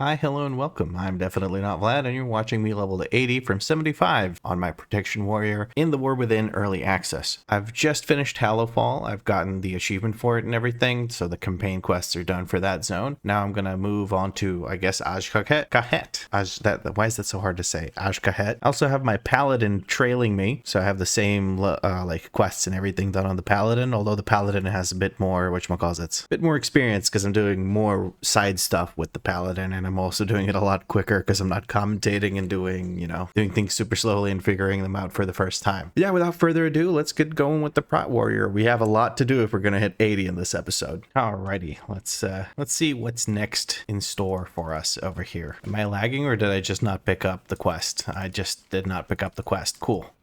Hi, hello, and welcome. I'm definitely not Vlad, and you're watching me level to 80 from 75 on my Protection Warrior in the War Within Early Access. I've just finished Hallowfall. I've gotten the achievement for it and everything, so the campaign quests are done for that zone. Now I'm gonna move on to, I guess, Azj'Kahet. Why is that so hard to say? Azj'Kahet. I also have my Paladin trailing me, so I have the same like quests and everything done on the Paladin, although the Paladin has a bit more, a bit more experience because I'm doing more side stuff with the Paladin, and I'm also doing it a lot quicker because I'm not commentating and doing things super slowly and figuring them out for the first time. But yeah, without further ado, let's get going with the Prot Warrior. We have a lot to do if we're gonna hit 80 in this episode. Alrighty, let's see what's next in store for us over here. Am I lagging or did I just not pick up the quest? I just did not pick up the quest. Cool.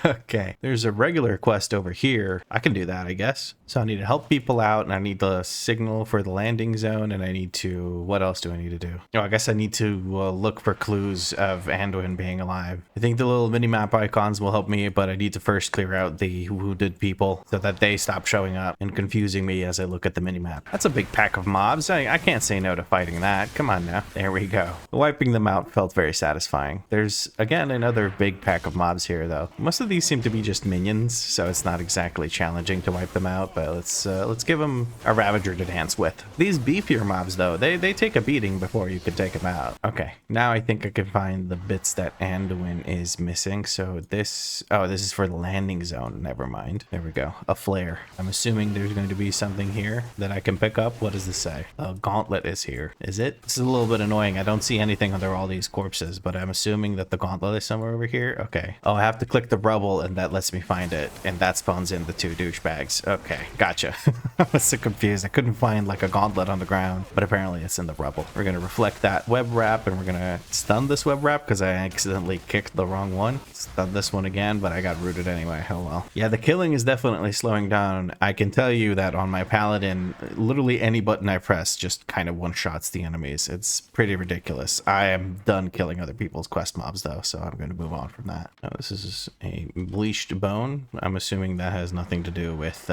Okay, there's a regular quest over here. I can do that, I guess. So I need to help people out, and I need the signal for the landing zone, and I need to, what else do I need to do? Oh, I guess I need to look for clues of Anduin being alive. I think the little mini-map icons will help me, but I need to first clear out the wounded people so that they stop showing up and confusing me as I look at the mini-map. That's a big pack of mobs. I can't say no to fighting that. Come on now. There we go. Wiping them out felt very satisfying. There's, again, another big pack of mobs here, though. Most of these seem to be just minions, so it's not exactly challenging to wipe them out, but let's give them a Ravager to dance with. These beefier mobs, though, they take a beating before you could take them out. Okay, now I think I can find the bits that Anduin is missing. So this is for the landing zone. Never mind. There we go. A flare. I'm assuming there's going to be something here that I can pick up. What does this say? A gauntlet is here. Is it? This is a little bit annoying. I don't see anything under all these corpses, but I'm assuming that the gauntlet is somewhere over here. Okay. Oh, I have to click the rubble and that lets me find it. And that spawns in the two douchebags. Okay, gotcha. I was so confused. I couldn't find like a gauntlet on the ground, but apparently it's in the rubble. We're going to reflect that web wrap, and we're going to stun this web wrap because I accidentally kicked the wrong one. Stun this one again, but I got rooted anyway. Oh well. Yeah, the killing is definitely slowing down. I can tell you that on my Paladin, literally any button I press just kind of one-shots the enemies. It's pretty ridiculous. I am done killing other people's quest mobs though, so I'm going to move on from that. Now, this is a bleached bone. I'm assuming that has nothing to do with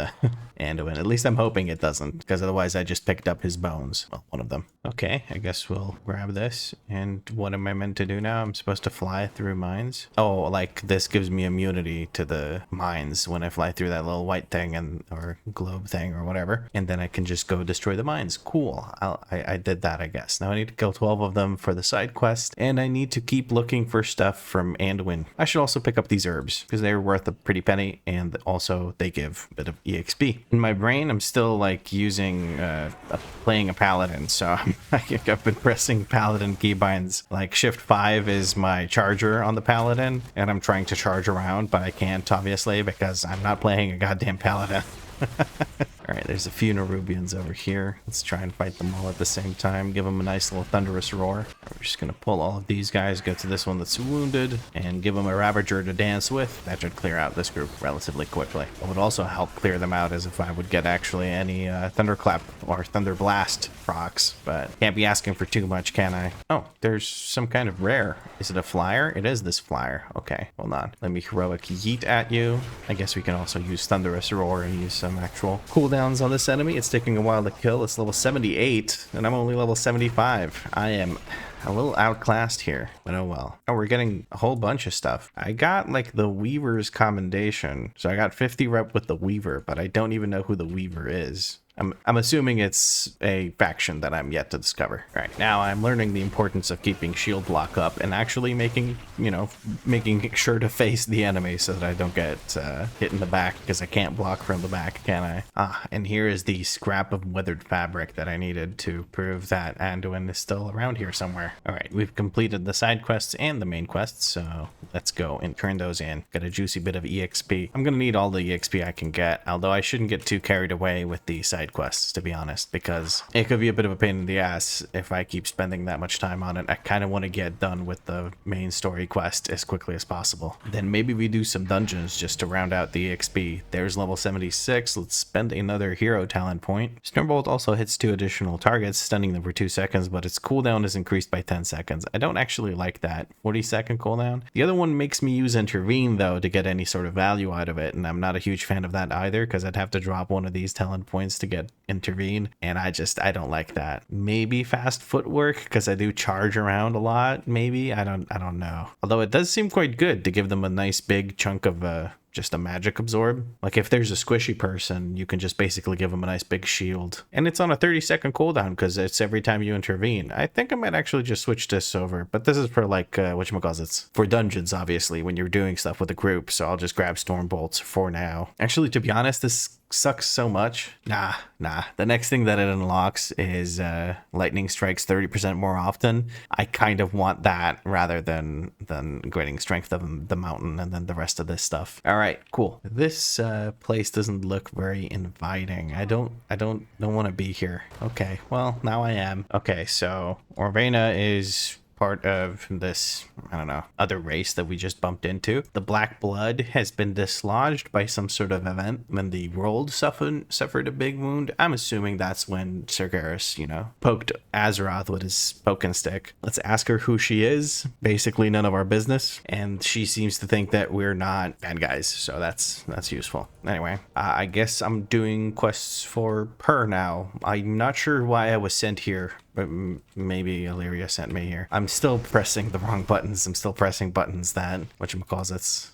Anduin. At least I'm hoping it doesn't, because otherwise I just picked up his bones. Well, one of them. Okay, I guess we'll grab this. And what am I meant to do now? I'm supposed to fly through mines? Oh, like this gives me immunity to the mines when I fly through that little white thing or globe thing or whatever. And then I can just go destroy the mines. Cool. I did that, I guess. Now I need to kill 12 of them for the side quest. And I need to keep looking for stuff from Anduin. I should also pick up these herbs because they're worth a pretty penny. And also they give a bit of EXP. In my brain, I'm still like using playing a paladin, so I've been pressing paladin keybinds. Like shift 5 is my charger on the paladin, and I'm trying to charge around, but I can't obviously because I'm not playing a goddamn paladin. Alright, there's a few Nerubians over here. Let's try and fight them all at the same time. Give them a nice little thunderous roar. We're just going to pull all of these guys, go to this one that's wounded, and give them a Ravager to dance with. That should clear out this group relatively quickly. It would also help clear them out as if I would get actually any Thunderclap or Thunder Blast procs, but can't be asking for too much, can I? Oh, there's some kind of rare. Is it a flyer? It is this flyer. Okay, hold on. Let me heroic yeet at you. I guess we can also use Thunderous Roar and use some actual cooldowns on this enemy. It's taking a while to kill. It's level 78, and I'm only level 75. I am a little outclassed here, but oh well. Oh, we're getting a whole bunch of stuff. I got like the Weaver's commendation, so I got 50 rep with the Weaver, but I don't even know who the Weaver is. I'm assuming it's a faction that I'm yet to discover. All right, now I'm learning the importance of keeping shield block up and actually making sure to face the enemy so that I don't get hit in the back, because I can't block from the back, can I? Ah, and here is the scrap of weathered fabric that I needed to prove that Anduin is still around here somewhere. All right, we've completed the side quests and the main quests, so let's go and turn those in. Got a juicy bit of EXP. I'm gonna need all the EXP I can get, although I shouldn't get too carried away with the side quests, to be honest, because it could be a bit of a pain in the ass if I keep spending that much time on it. I kind of want to get done with the main story quest as quickly as possible. Then maybe we do some dungeons just to round out the EXP. There's level 76. Let's spend another hero talent point. Stormbolt also hits 2 additional targets, stunning them for 2 seconds, but its cooldown is increased by 10 seconds. I don't actually like that 40-second cooldown. The other one makes me use Intervene, though, to get any sort of value out of it, and I'm not a huge fan of that either, because I'd have to drop one of these talent points to get intervene, and I don't like that. Maybe fast footwork because I do charge around a lot. Maybe I don't know. Although it does seem quite good to give them a nice big chunk of just a magic absorb. Like if there's a squishy person, you can just basically give them a nice big shield. And it's on a 30-second cooldown because it's every time you intervene. I think I might actually just switch this over. But this is for like, whatchamacallits, for dungeons, obviously, when you're doing stuff with a group. So I'll just grab Storm Bolts for now. Actually, to be honest, this sucks so much. Nah. The next thing that it unlocks is lightning strikes 30% more often. I kind of want that rather than grading strength of the mountain and then the rest of this stuff. All right, cool. This place doesn't look very inviting. I don't want to be here. Okay, well, now I am. Okay, so Orvena is part of this, I don't know, other race that we just bumped into. The black blood has been dislodged by some sort of event when the world suffered a big wound. I'm assuming that's when Sargeras, poked Azeroth with his poking stick. Let's ask her who she is. Basically none of our business. And she seems to think that we're not bad guys, so that's useful. Anyway, I guess I'm doing quests for her now. I'm not sure why I was sent here, but maybe Illyria sent me here. I'm still pressing the wrong buttons. I'm still pressing buttons that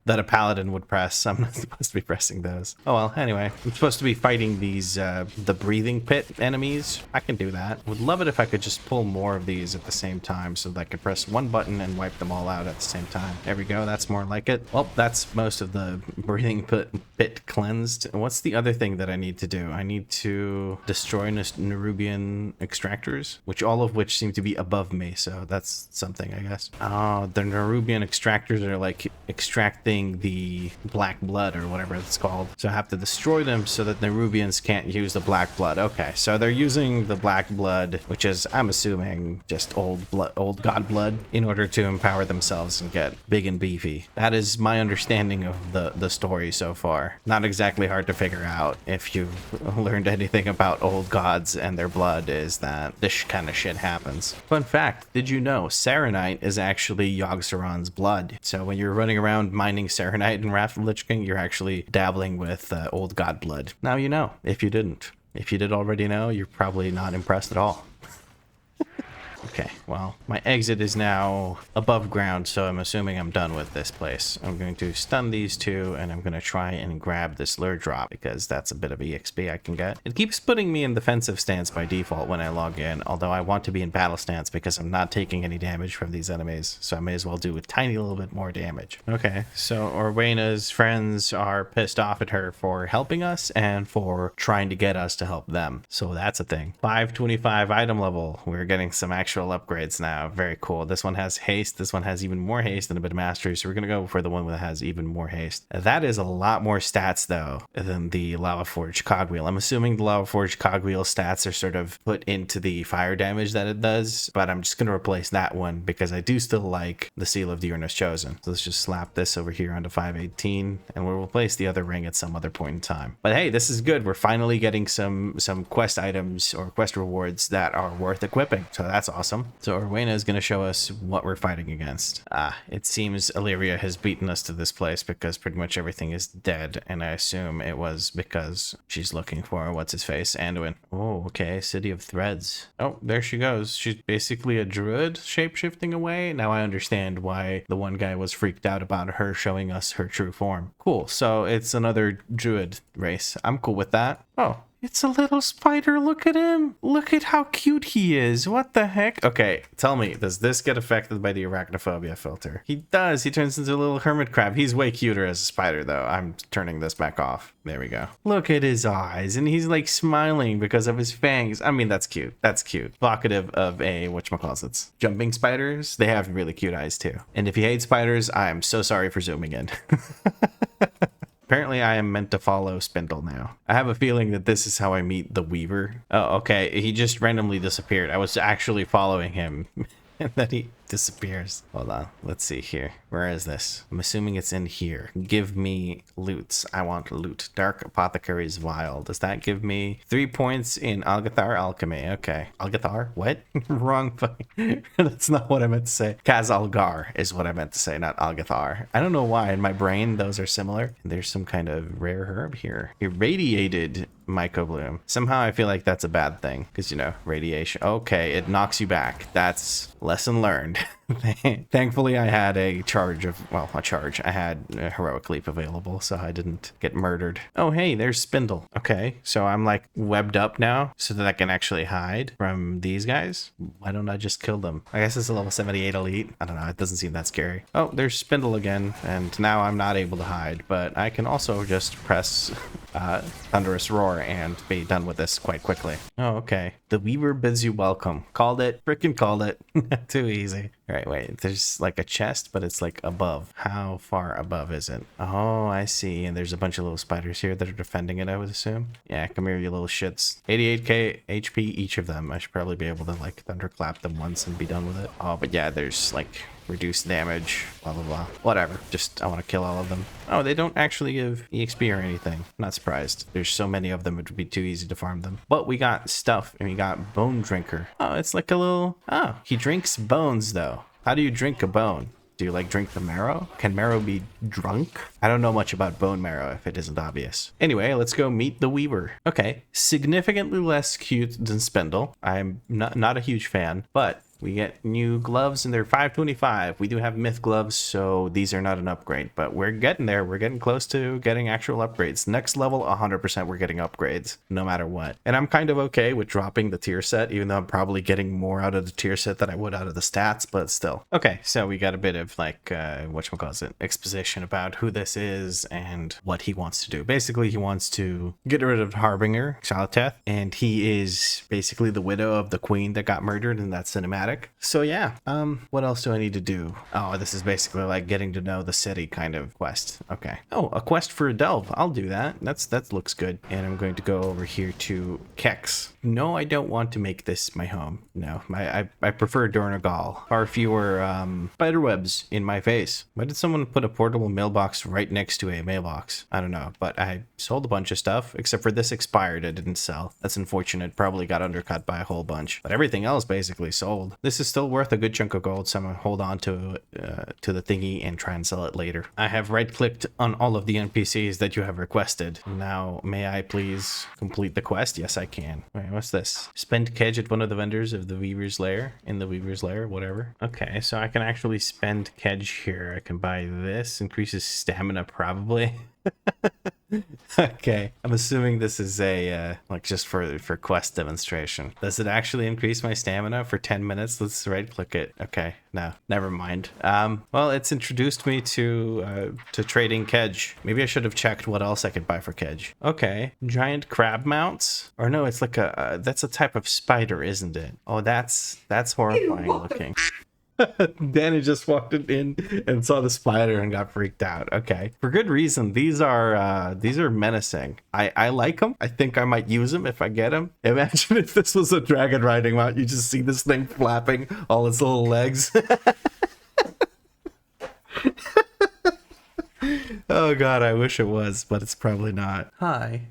a paladin would press. I'm not supposed to be pressing those. Oh well, anyway. I'm supposed to be fighting these, the breathing pit enemies. I can do that. Would love it if I could just pull more of these at the same time so that I could press one button and wipe them all out at the same time. There we go. That's more like it. Well, that's most of the breathing pit cleansed. What's the other thing that I need to do? I need to destroy Nerubian extractors, all of which seem to be above me, so that's something, I guess. Oh, the Nerubian extractors are like extracting the black blood or whatever it's called. So I have to destroy them so that Nerubians can't use the black blood. Okay, so they're using the black blood, which is, I'm assuming, just old god blood, in order to empower themselves and get big and beefy. That is my understanding of the story so far. Not exactly hard to figure out. If you've learned anything about old gods and their blood, is that this kind of shit happens. Fun fact, did you know Serenite is actually Yogg-Saron's blood? So when you're running around mining Serenite in Wrath of the Lich King, you're actually dabbling with old god blood. Now you know, if you didn't. If you did already know, you're probably not impressed at all. Okay, well, my exit is now above ground, so I'm assuming I'm done with this place. I'm going to stun these two, and I'm going to try and grab this lure drop, because that's a bit of EXP I can get. It keeps putting me in defensive stance by default when I log in, although I want to be in battle stance because I'm not taking any damage from these enemies, so I may as well do a tiny little bit more damage. Okay, so Orwena's friends are pissed off at her for helping us and for trying to get us to help them, so that's a thing. 525 item level. We're getting some actual upgrades now. Very cool. This one has haste. This one has even more haste and a bit of mastery. So we're going to go for the one that has even more haste. That is a lot more stats though than the Lava Forge Cogwheel. I'm assuming the Lava Forge Cogwheel stats are sort of put into the fire damage that it does, but I'm just going to replace that one because I do still like the Seal of the Earnest Chosen. So let's just slap this over here onto 518 and we'll replace the other ring at some other point in time. But hey, this is good. We're finally getting some quest items or quest rewards that are worth equipping. So that's awesome. So Orwena is going to show us what we're fighting against. It seems Illyria has beaten us to this place because pretty much everything is dead, and I assume it was because she's looking for, what's-his-face, Anduin. Oh, okay, City of Threads. Oh, there she goes. She's basically a druid shape-shifting away. Now I understand why the one guy was freaked out about her showing us her true form. Cool, so it's another druid race. I'm cool with that. Oh. It's a little spider. Look at him. Look at how cute he is. What the heck? Okay, tell me, does this get affected by the arachnophobia filter? He does. He turns into a little hermit crab. He's way cuter as a spider, though. I'm turning this back off. There we go. Look at his eyes. And he's like smiling because of his fangs. I mean, that's cute. That's cute. Evocative of a, whatchamacallits, jumping spiders. They have really cute eyes, too. And if you hate spiders, I'm so sorry for zooming in. Apparently I am meant to follow Spindle now. I have a feeling that this is how I meet the Weaver. Oh, okay. He just randomly disappeared. I was actually following him. And then disappears. Hold on. Let's see here. Where is this? I'm assuming it's in here. Give me loots. I want loot. Dark Apothecary's Vial. Does that give me 3 points in Algathar Alchemy? Okay. Algathar? What? Wrong fucking. That's not what I meant to say. Kaz Algar is what I meant to say, not Algathar. I don't know why. In my brain, those are similar. And there's some kind of rare herb here. Irradiated Mycobloom. Somehow I feel like that's a bad thing because, you know, radiation. Okay, it knocks you back. That's lesson learned. Thankfully, I had a charge of, well, a charge. I had a heroic leap available, so I didn't get murdered. Oh, hey, there's Spindle. Okay, so I'm like webbed up now so that I can actually hide from these guys. Why don't I just kill them? I guess it's a level 78 elite. I don't know. It doesn't seem that scary. Oh, there's Spindle again, and now I'm not able to hide, but I can also just press Thunderous Roar and be done with this quite quickly. Oh, okay. The Weaver bids you welcome. Called it. Freaking called it. Too easy. All right, wait. There's like a chest, but it's like above. How far above is it? Oh, I see. And there's a bunch of little spiders here that are defending it, I would assume. Yeah, come here, you little shits. 88k HP each of them. I should probably be able to like thunderclap them once and be done with it. Oh, but yeah, there's like reduced damage, blah blah blah, whatever. Just I want to kill all of them. Oh, they don't actually give EXP or anything. Not surprised. There's so many of them, it would be too easy to farm them. But we got stuff, and we got Bone Drinker. Oh, it's like a little, oh, he drinks bones though. How do you drink a bone? Do you like drink the marrow? Can marrow be drunk? I don't know much about bone marrow if it isn't obvious. Anyway, let's go meet the Weaver. Okay, significantly less cute than Spindle. I'm not a huge fan, but we get new gloves and they're 525. We do have myth gloves, so these are not an upgrade, but we're getting there. We're getting close to getting actual upgrades. Next level, 100% we're getting upgrades, no matter what. And I'm kind of okay with dropping the tier set, even though I'm probably getting more out of the tier set than I would out of the stats, but still. Okay, so we got a bit of like, whatchamacallit, exposition about who this is and what he wants to do. Basically, he wants to get rid of Harbinger, Tak-Rethan, and he is basically the widow of the queen that got murdered in that cinematic. So yeah, what else do I need to do? Oh, this is basically like getting to know the city kind of quest. Okay. Oh, a quest for a delve. I'll do that. That looks good. And I'm going to go over here to Kex. No, I don't want to make this my home. No, I prefer Dornagal. Far fewer spider webs in my face. Why did someone put a portable mailbox right next to a mailbox? I don't know, but I sold a bunch of stuff, except for this expired. I didn't sell. That's unfortunate. Probably got undercut by a whole bunch, but everything else basically sold. This is still worth a good chunk of gold, so I'm gonna hold on to the thingy and try and sell it later. I have right-clicked on all of the NPCs that you have requested. Now, may I please complete the quest? Yes, I can. Wait, what's this? Spend Kedge at one of the vendors of the Weaver's Lair, in the Weaver's Lair, whatever. Okay, so I can actually spend Kedge here. I can buy this, increases stamina probably. Okay, I'm assuming this is a like just for quest demonstration. Does it actually increase my stamina for 10 minutes? Let's right click it. Okay, no, never mind. Well, it's introduced me to trading Kedge. Maybe I should have checked what else I could buy for Kedge. Okay, giant crab mounts, or no, it's like a that's a type of spider, isn't it? Oh, that's horrifying looking. Danny just walked in and saw the spider and got freaked out. Okay, for good reason. These are menacing. I like them. I think I might use them if I get them. Imagine if this was a dragon riding mount. You just see this thing flapping all its little legs. Oh god, I wish it was, but it's probably not. Hi.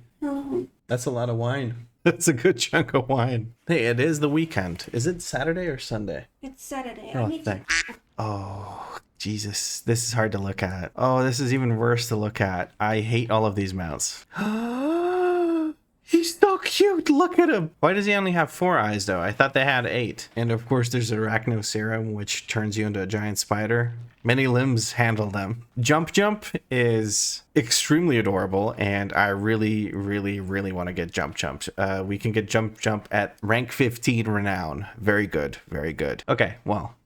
That's a lot of wine. That's a good chunk of wine. Hey, it is the weekend. Is it Saturday or Sunday? It's Saturday. Oh, thanks. Oh, Jesus. This is hard to look at. Oh, this is even worse to look at. I hate all of these mounts. He's so cute. Look at him. Why does he only have 4 eyes, though? I thought they had 8. And, of course, there's Arachno Serum, which turns you into a giant spider. Many limbs handle them. Jump Jump is extremely adorable, and I really, really, really want to get Jump Jumped. We can get Jump Jump at rank 15 Renown. Very good, very good. Okay, well,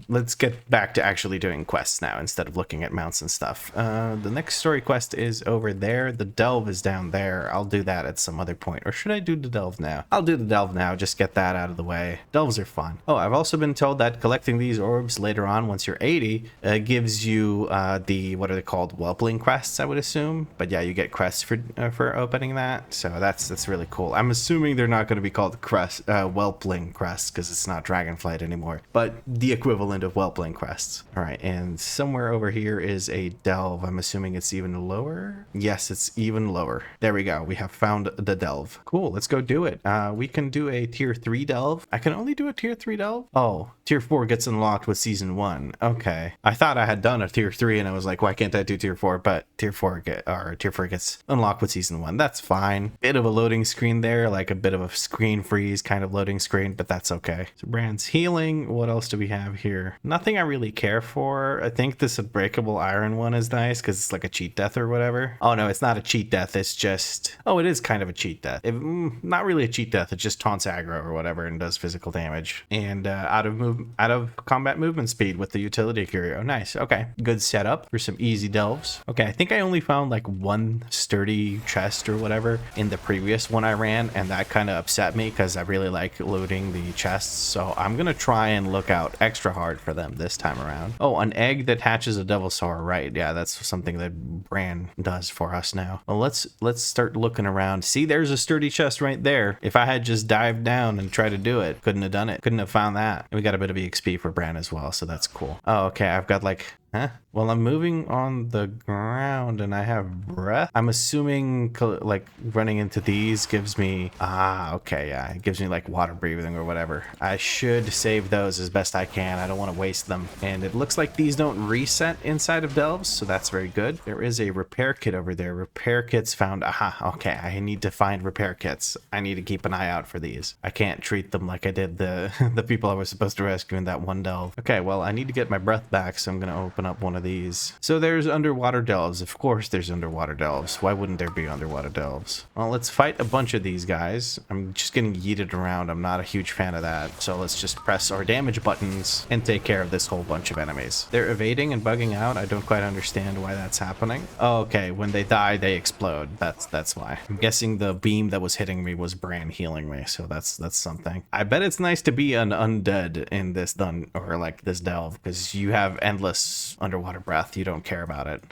let's get back to actually doing quests now instead of looking at mounts and stuff. The next story quest is over there. The Delve is down there. I'll do that at some other point. Or should I do the Delve now? I'll do the Delve now, just get that out of the way. Delves are fun. Oh, I've also been told that collecting these orbs later on, once you're 80, gives you the, what are they called? Whelpling crests, I would assume. But yeah, you get crests for opening that. So that's really cool. I'm assuming they're not going to be called Whelpling crests because it's not Dragonflight anymore, but the equivalent of Whelpling crests. All right, and somewhere over here is a delve. I'm assuming it's even lower. Yes, it's even lower. There we go. We have found the delve. Cool. Let's go do it. We can do a tier 3 delve. I can only do a tier 3 delve. Oh, tier 4 gets unlocked with season 1. Okay. I thought I had done a tier 3 and I was like, why can't I do tier 4? But tier 4 gets unlocked with season 1. That's fine. Bit of a loading screen there, like a bit of a screen freeze kind of loading screen, but that's okay. So Brand's healing. What else do we have here? Nothing I really care for. I think this unbreakable iron one is nice because it's like a cheat death or whatever. Oh no, it's not a cheat death. It's just, oh, it is kind of a cheat death. Not really a cheat death. It just taunts aggro or whatever and does physical damage. And out of combat movement speed with the utility curio. Nice. Okay, good setup for some easy delves. Okay, I think I only found like one sturdy chest or whatever in the previous one I ran, and that kind of upset me because I really like looting the chests. So I'm gonna try and look out extra hard for them this time around. Oh, an egg that hatches a devil sour. Right, yeah, that's something that Bran does for us now. Well, let's start looking around. See, there's a sturdy chest right there. If I had just dived down and tried to do it, couldn't have done it. Couldn't have found that. And we got a bit of EXP for Bran as well, so that's cool. Oh, okay, I've got like, huh? Well, I'm moving on the ground and I have breath. I'm assuming like running into these gives me, okay, yeah, it gives me like water breathing or whatever. I should save those as best I can. I don't want to waste them. And it looks like these don't reset inside of delves, so that's very good. There is a repair kit over there. Repair kits found. Okay, I need to find repair kits. I need to keep an eye out for these. I can't treat them like I did the the people I was supposed to rescue in that one delve. Okay, well, I need to get my breath back, so I'm gonna open up one of these. So there's underwater delves. Of course there's underwater delves. Why wouldn't there be underwater delves? Well, let's fight a bunch of these guys. I'm just getting yeeted around. I'm not a huge fan of that. So let's just press our damage buttons and take care of this whole bunch of enemies. They're evading and bugging out. I don't quite understand why that's happening. Oh, okay, when they die, they explode. That's why. I'm guessing the beam that was hitting me was Bran healing me, so that's something. I bet it's nice to be an undead in this this delve, because you have endless underwater breath. You don't care about it.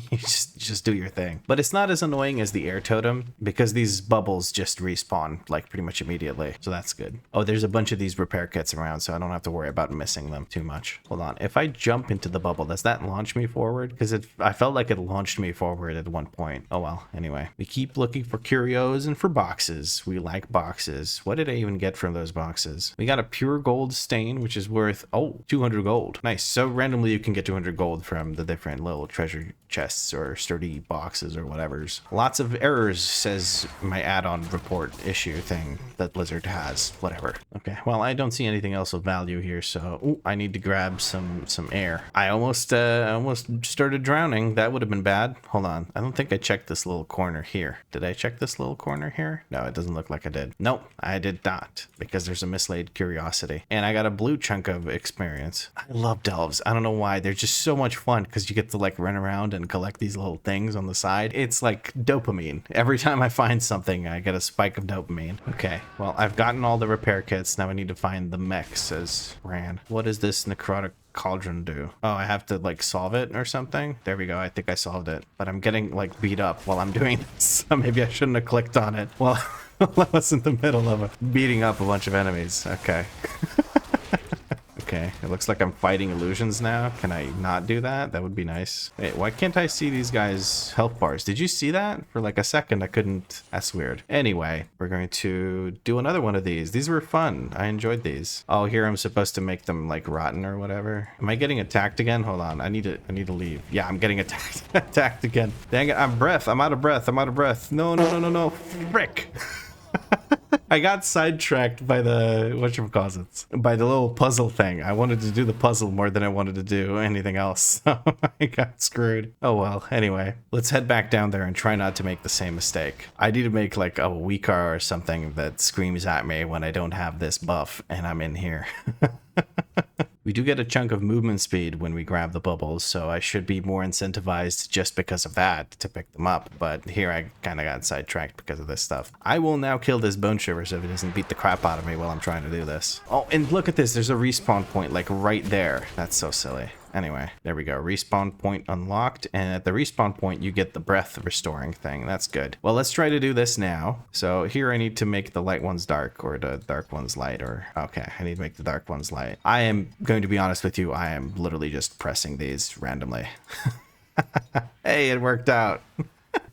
You just do your thing. But it's not as annoying as the air totem because these bubbles just respawn like pretty much immediately, so that's good. Oh, there's a bunch of these repair kits around, so I don't have to worry about missing them too much. Hold on, if I jump into the bubble, does that launch me forward? Because I felt like it launched me forward at one point. Oh well, anyway, we keep looking for curios and for boxes. We like boxes. What did I even get from those boxes? We got a pure gold stain, which is worth 200 gold. Nice. So randomly you can get 200 gold from the different little treasure chests or sturdy boxes or whatever's. Lots of errors, says my add-on report issue thing that Blizzard has. Whatever. Okay, well, I don't see anything else of value here, so I need to grab some air. I almost started drowning. That would have been bad. Hold on, I don't think I checked this little corner here. Did I check this little corner here? No, it doesn't look like I did. Nope, I did not, because there's a mislaid curiosity. And I got a blue chunk of experience. I love delves. I don't know why. They're just so much fun because you get to like run around and collect these little things on the side. It's like dopamine. Every time I find something, I get a spike of dopamine. Okay, well, I've gotten all the repair kits. Now I need to find the mech, says Ran. What does this necrotic cauldron do? Oh, I have to like solve it or something. There we go. I think I solved it, but I'm getting like beat up while I'm doing this, so maybe I shouldn't have clicked on it. Well, I was in the middle of beating up a bunch of enemies. Okay. Okay, it looks like I'm fighting illusions now. Can I not do that? That would be nice. Wait, why can't I see these guys' health bars? Did you see that? For like a second, I couldn't. That's weird. Anyway, we're going to do another one of these. These were fun. I enjoyed these. Oh, here I'm supposed to make them like rotten or whatever. Am I getting attacked again? Hold on. I need to leave. Yeah, I'm getting attacked. Attacked again. Dang it, I'm out of breath. No. Frick. I got sidetracked by the by the little puzzle thing. I wanted to do the puzzle more than I wanted to do anything else. So I got screwed. Oh well, anyway, let's head back down there and try not to make the same mistake. I need to make like a WeakAuras or something that screams at me when I don't have this buff and I'm in here. We do get a chunk of movement speed when we grab the bubbles, so I should be more incentivized just because of that to pick them up, but here I kind of got sidetracked because of this stuff. I will now kill this bone shiver so it doesn't beat the crap out of me while I'm trying to do this. Oh, and look at this, there's a respawn point like right there. That's so silly. Anyway, there we go. Respawn point unlocked. And at the respawn point, you get the breath restoring thing. That's good. Well, let's try to do this now. So here I need to make the light ones dark or the dark ones light or okay, I need to make the dark ones light. I am going to be honest with you. I am literally just pressing these randomly. Hey, it worked out.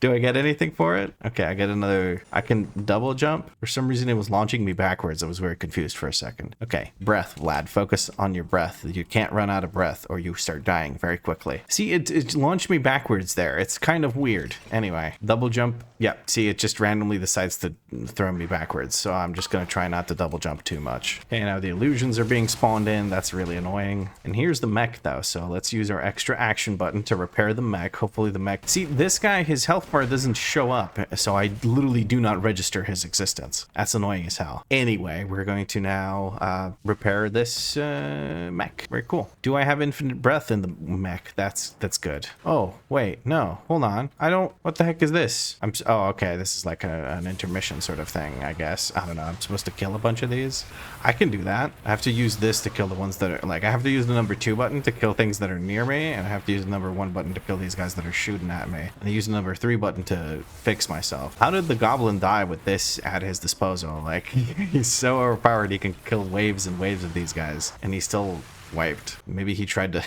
Do I get anything for it? Okay, I get another. I can double jump. For some reason, it was launching me backwards. I was very confused for a second. Okay, breath, lad. Focus on your breath. You can't run out of breath or you start dying very quickly. See, it launched me backwards there. It's kind of weird. Anyway, double jump. Yep, see, it just randomly decides to throw me backwards. So I'm just going to try not to double jump too much. Okay, now the illusions are being spawned in. That's really annoying. And here's the mech, though. So let's use our extra action button to repair the mech. Hopefully the mech... See, this guy, his health bar doesn't show up, so I literally do not register his existence. That's annoying as hell. Anyway, we're going to now repair this mech. Very cool. Do I have infinite breath in the mech? That's good. Oh, wait, no, hold on. I don't... What the heck is this? Oh, okay, this is like an intermission sort of thing, I guess. I don't know. I'm supposed to kill a bunch of these. I can do that. I have to use this to kill the ones that are... Like, I have to use the number 2 button to kill things that are near me, and I have to use the number 1 button to kill these guys that are shooting at me. And I use the number 3 button to fix myself. How did the goblin die with this at his disposal? Like, he's so overpowered he can kill waves and waves of these guys, and he's still wiped. Maybe he tried to...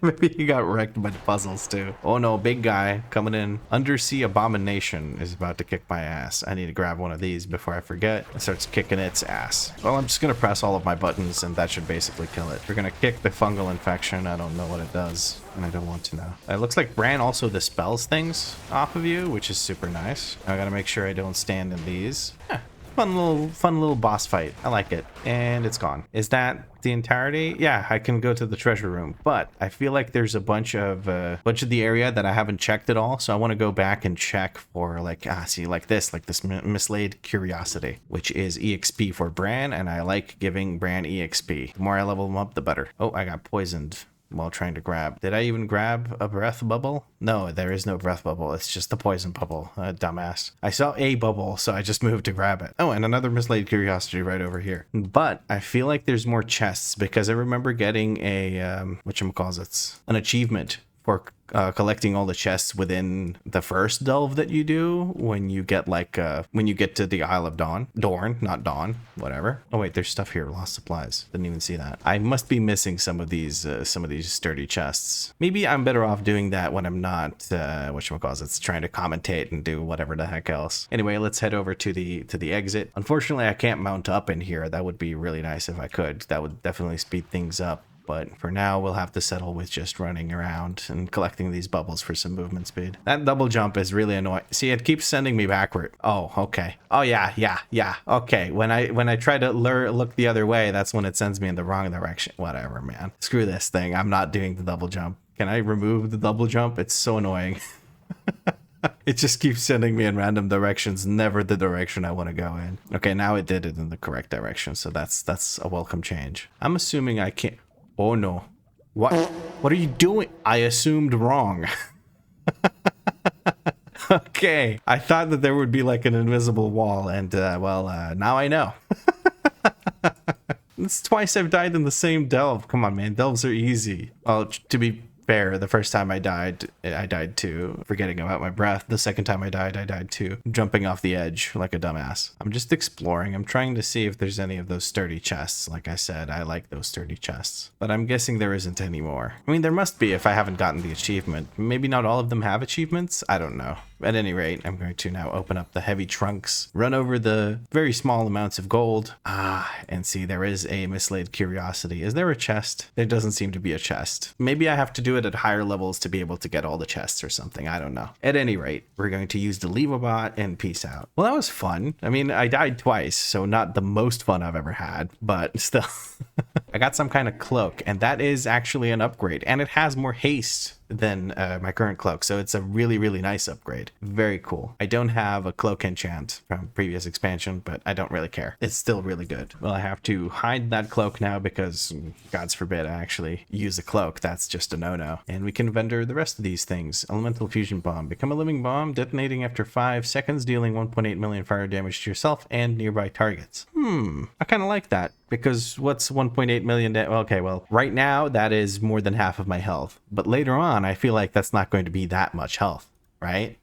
Maybe he got wrecked by the puzzles too. Oh no, big guy coming in. Undersea Abomination is about to kick my ass. I need to grab one of these before I forget. It starts kicking its ass. Well, I'm just gonna press all of my buttons and that should basically kill it. We're gonna kick the fungal infection. I don't know what it does and I don't want to know. It looks like Bran also dispels things off of you, which is super nice. I gotta make sure I don't stand in these. Fun little boss fight. I like it. And it's gone. Is that the entirety? Yeah, I can go to the treasure room, but I feel like there's a bunch of the area that I haven't checked at all. So I want to go back and check for like, see, like this mislaid curiosity, which is EXP for Bran. And I like giving Bran EXP. The more I level him up, the better. Oh, I got poisoned while trying to grab. Did I even grab a breath bubble? No, there is no breath bubble. It's just the poison bubble. Dumbass. I saw a bubble, so I just moved to grab it. Oh, and another mislaid curiosity right over here. But I feel like there's more chests because I remember getting a, whatchamacallits, an achievement for collecting all the chests within the first delve that you do when you get like when you get to the Isle of Dorn, not Dawn, whatever. Oh wait, there's stuff here. Lost supplies. Didn't even see that. I must be missing some of these sturdy chests. Maybe I'm better off doing that when I'm not whatchamacallits, trying to commentate and do whatever the heck else. Anyway, let's head over to the exit. Unfortunately, I can't mount up in here. That would be really nice if I could. That would definitely speed things up. But for now, we'll have to settle with just running around and collecting these bubbles for some movement speed. That double jump is really annoying. See, it keeps sending me backward. Oh, okay. Oh, yeah. Okay, when I try to look the other way, that's when it sends me in the wrong direction. Whatever, man. Screw this thing. I'm not doing the double jump. Can I remove the double jump? It's so annoying. It just keeps sending me in random directions, never the direction I want to go in. Okay, now it did it in the correct direction, so that's a welcome change. I'm assuming I can't... Oh no. What are you doing? I assumed wrong. Okay. I thought that there would be like an invisible wall and now I know. It's twice I've died in the same delve. Come on, man. Delves are easy. Well, to be fair, the first time I died too, forgetting about my breath. The second time I died too, jumping off the edge like a dumbass. I'm just exploring. I'm trying to see if there's any of those sturdy chests. Like I said, I like those sturdy chests, but I'm guessing there isn't any more. I mean, there must be if I haven't gotten the achievement. Maybe not all of them have achievements. I don't know. At any rate, I'm going to now open up the heavy trunks, run over the very small amounts of gold. And see, there is a mislaid curiosity. Is there a chest? There doesn't seem to be a chest. Maybe I have to do it at higher levels to be able to get all the chests or something. I don't know. At any rate, we're going to use the Levobot and peace out. Well, that was fun. I mean, I died twice, so not the most fun I've ever had, but still. I got some kind of cloak, and that is actually an upgrade, and it has more haste than my current cloak, so it's a really, really nice upgrade. Very cool. I don't have a cloak enchant from previous expansion, but I don't really care. It's still really good. Well, I have to hide that cloak now because, God's forbid, I actually use a cloak. That's just a no-no. And we can vendor the rest of these things. Elemental fusion bomb. Become a living bomb, detonating after 5 seconds, dealing 1.8 million fire damage to yourself and nearby targets. I kind of like that. Because what's 1.8 million? Okay, well, right now that is more than half of my health. But later on, I feel like that's not going to be that much health, right?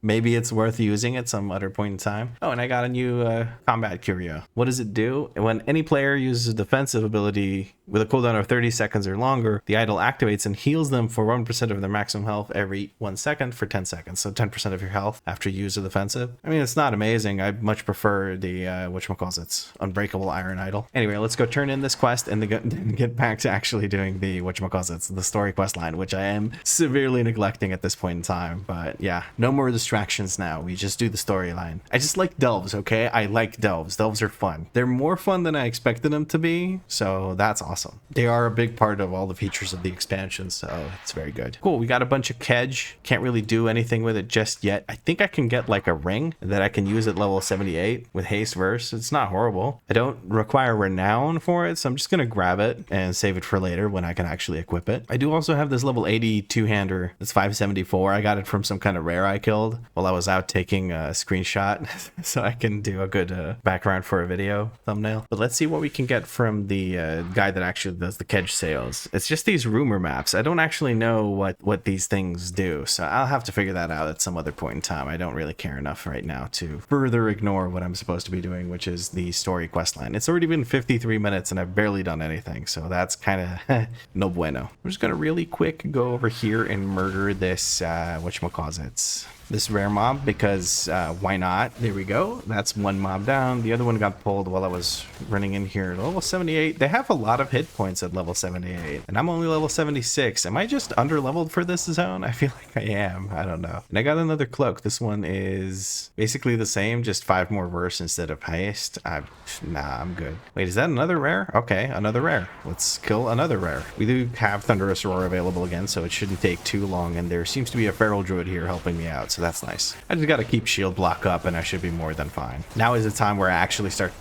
Maybe it's worth using at some other point in time. Oh, and I got a new combat curio. What does it do? When any player uses a defensive ability with a cooldown of 30 seconds or longer, the idol activates and heals them for 1% of their maximum health every 1 second for 10 seconds. So 10% of your health after you use a defensive. I mean, it's not amazing. I much prefer the, whatchamacallits, Unbreakable Iron Idol. Anyway, let's go turn in this quest and then get back to actually doing the, whatchamacallits, the story quest line, which I am severely neglecting at this point in time. But yeah, no more distractions now. We just do the storyline. I just like delves, okay? I like delves. Delves are fun. They're more fun than I expected them to be, so that's awesome. They are a big part of all the features of the expansion, so it's very good. Cool, we got a bunch of kedge. Can't really do anything with it just yet. I think I can get like a ring that I can use at level 78 with haste verse. It's not horrible. I don't require renown for it, so I'm just gonna grab it and save it for later when I can actually equip it. I do also have this level 80 two-hander. It's 574. I got it from some kind of rare I killed while I was out taking a screenshot so I can do a good background for a video thumbnail. But let's see what we can get from the guy that actually does the kedge sales. It's just these rumor maps. I don't actually know what these things do, so I'll have to figure that out at some other point in time. I don't really care enough right now to further ignore what I'm supposed to be doing, which is the story quest line. It's already been 53 minutes and I've barely done anything, so that's kind of no bueno. I'm just gonna really quick go over here and murder this whatchamacallits, this rare mob, because why not? There we go. That's one mob down. The other one got pulled while I was running in here. Level 78. They have a lot of hit points at level 78, and I'm only level 76. Am I just under leveled for this zone? I feel like I am. I don't know. And I got another cloak. This one is basically the same, just 5 more verse instead of haste. Nah, I'm good. Wait, is that another rare? Okay, another rare. Let's kill another rare. We do have Thunderous Roar available again, so it shouldn't take too long, and there seems to be a feral druid here helping me out, so that's nice. I just gotta keep shield block up and I should be more than fine. Now is the time where I actually start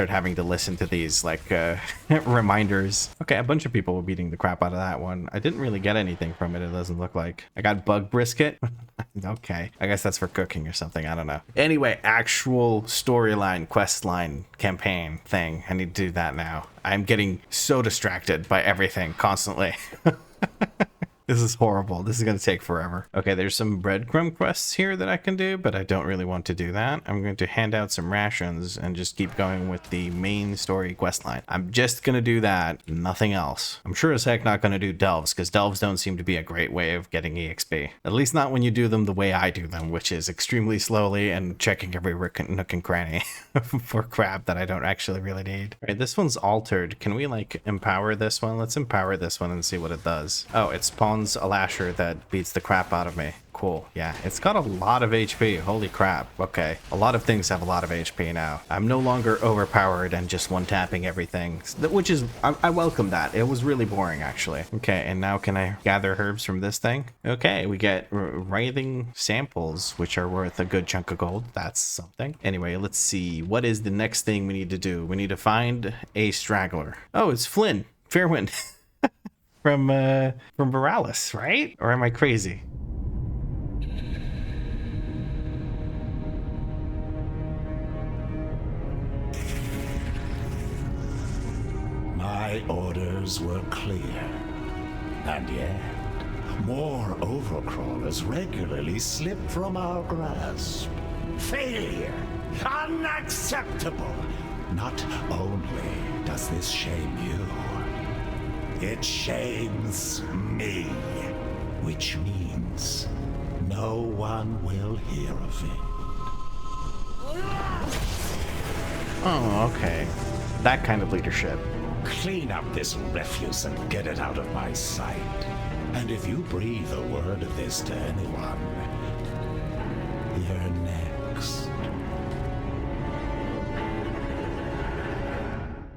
having to listen to these like reminders. Okay, a bunch of people were beating the crap out of that one. I didn't really get anything from it, it doesn't look like. I got bug brisket. Okay, I guess that's for cooking or something, I don't know. Anyway, actual storyline, quest line, campaign thing. I need to do that now. I'm getting so distracted by everything constantly. This is horrible. This is going to take forever. Okay, there's some breadcrumb quests here that I can do, but I don't really want to do that. I'm going to hand out some rations and just keep going with the main story quest line. I'm just going to do that, nothing else. I'm sure as heck not going to do delves, because delves don't seem to be a great way of getting EXP. At least not when you do them the way I do them, which is extremely slowly and checking every nook and cranny for crap that I don't actually really need. All right, this one's altered. Can we like empower this one? Let's empower this one and see what it does. Oh, it spawns a lasher that beats the crap out of me. Cool. Yeah, it's got a lot of HP. Holy crap. Okay. A lot of things have a lot of HP now. I'm no longer overpowered and just one-tapping everything, which is, I welcome that. It was really boring, actually. Okay, and now can I gather herbs from this thing? Okay, we get writhing samples, which are worth a good chunk of gold. That's something. Anyway, let's see. What is the next thing we need to do? We need to find a straggler. Oh, it's Flynn. Fairwind. From Borealis, right? Or am I crazy? My orders were clear, and yet more overcrawlers regularly slip from our grasp. Failure! Unacceptable! Not only does this shame you, it shames me, which means no one will hear of it. Oh, okay. That kind of leadership. Clean up this refuse and get it out of my sight. And if you breathe a word of this to anyone, you're next.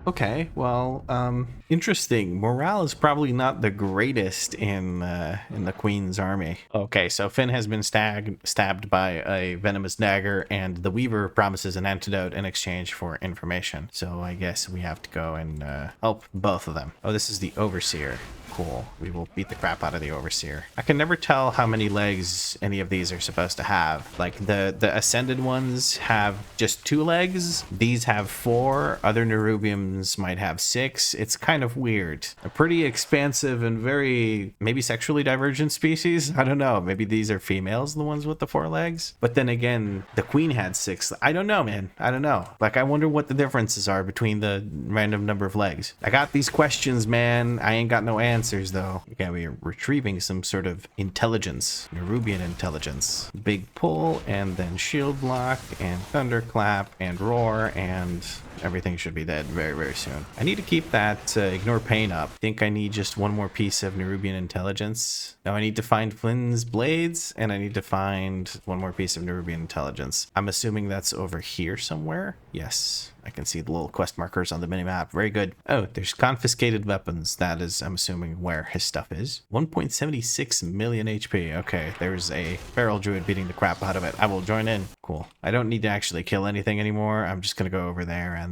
Okay, well, interesting. Morale is probably not the greatest in the Queen's army. Okay, so Finn has been stabbed by a venomous dagger, and the Weaver promises an antidote in exchange for information. So I guess we have to go and help both of them. Oh, this is the Overseer. cool. We will beat the crap out of the Overseer. I can never tell how many legs any of these are supposed to have. Like the Ascended ones have just 2 legs. These have 4. Other Nerubians might have 6. It's kind of weird. A pretty expansive and very maybe sexually divergent species. I don't know. Maybe these are females, the ones with the 4 legs. But then again, the queen had 6. I don't know, man. I don't know. Like, I wonder what the differences are between the random number of legs. I got these questions, man. I ain't got no answers, though. Okay, we're retrieving some sort of intelligence. Nerubian intelligence. Big pull, and then shield block, and thunderclap, and roar, and everything should be dead very, very soon. I need to keep that ignore pain up. I think I need just one more piece of Nerubian intelligence. Now I need to find Flynn's blades, and I need to find one more piece of Nerubian intelligence. I'm assuming that's over here somewhere. Yes, I can see the little quest markers on the minimap. Very good. Oh, there's confiscated weapons. That is, I'm assuming, where his stuff is. 1.76 million HP. Okay, there's a feral druid beating the crap out of it. I will join in. Cool. I don't need to actually kill anything anymore. I'm just gonna go over there and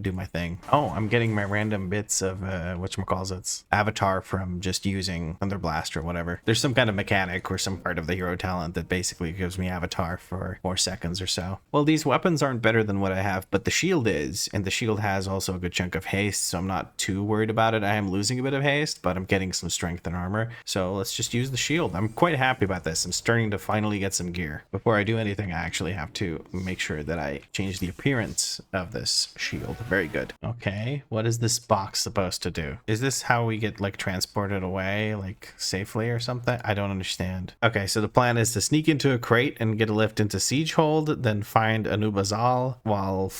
do my thing. Oh, I'm getting my random bits of whatchamacallits, avatar from just using Thunderblast or whatever. There's some kind of mechanic or some part of the hero talent that basically gives me avatar for 4 seconds or so. Well, these weapons aren't better than what I have, but the shield is, and the shield has also a good chunk of haste, so I'm not too worried about it. I am losing a bit of haste, but I'm getting some strength and armor, so let's just use the shield. I'm quite happy about this. I'm starting to finally get some gear. Before I do anything, I actually have to make sure that I change the appearance of this shield. Very good. Okay, what is this box supposed to do? Is this how we get like transported away like safely or something? I don't understand. Okay, so the plan is to sneak into a crate and get a lift into Siegehold, then find Anub'Azal while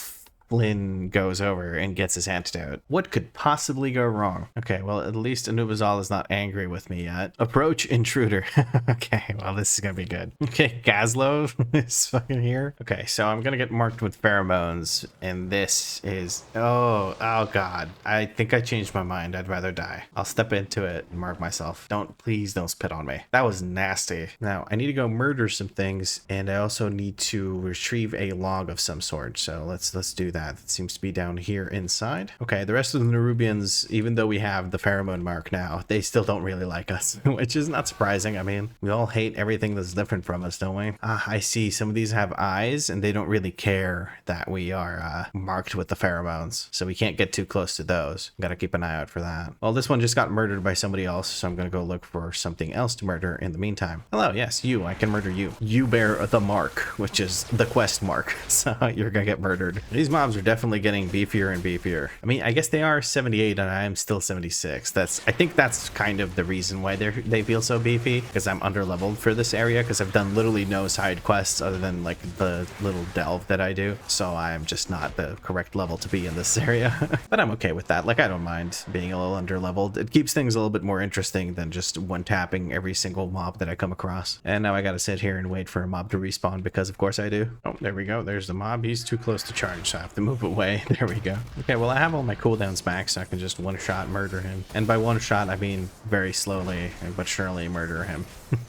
Flynn goes over and gets his antidote. What could possibly go wrong? Okay, well, at least Anub'Azal is not angry with me yet. Approach intruder. Okay, well, this is gonna be good. Okay, Gazlo is fucking here. Okay, so I'm gonna get marked with pheromones, and this is... oh god. I think I changed my mind. I'd rather die. I'll step into it and mark myself. Please don't spit on me. That was nasty. Now, I need to go murder some things, and I also need to retrieve a log of some sort, so let's do that. It seems to be down here inside. Okay, the rest of the Nerubians, even though we have the pheromone mark now, they still don't really like us, which is not surprising. I mean, we all hate everything that's different from us, don't we? Ah, I see. Some of these have eyes, and they don't really care that we are marked with the pheromones, so we can't get too close to those. Gotta keep an eye out for that. Well, this one just got murdered by somebody else, so I'm gonna go look for something else to murder in the meantime. Hello, yes, you. I can murder you. You bear the mark, which is the quest mark, so you're gonna get murdered. These mobs are definitely getting beefier and beefier. I mean, I guess they are 78 and I am still 76. I think that's kind of the reason why they feel so beefy, because I'm underleveled for this area, because I've done literally no side quests other than like the little delve that I do, so I'm just not the correct level to be in this area. But I'm okay with that. Like, I don't mind being a little underleveled. It keeps things a little bit more interesting than just one tapping every single mob that I come across. And now I gotta sit here and wait for a mob to respawn, because of course I do. Oh, there we go. There's the mob. He's too close to charge, so I have to move away. There we go. Okay, well, I have all my cooldowns back, so I can just one-shot murder him. And by one-shot, I mean very slowly but surely murder him.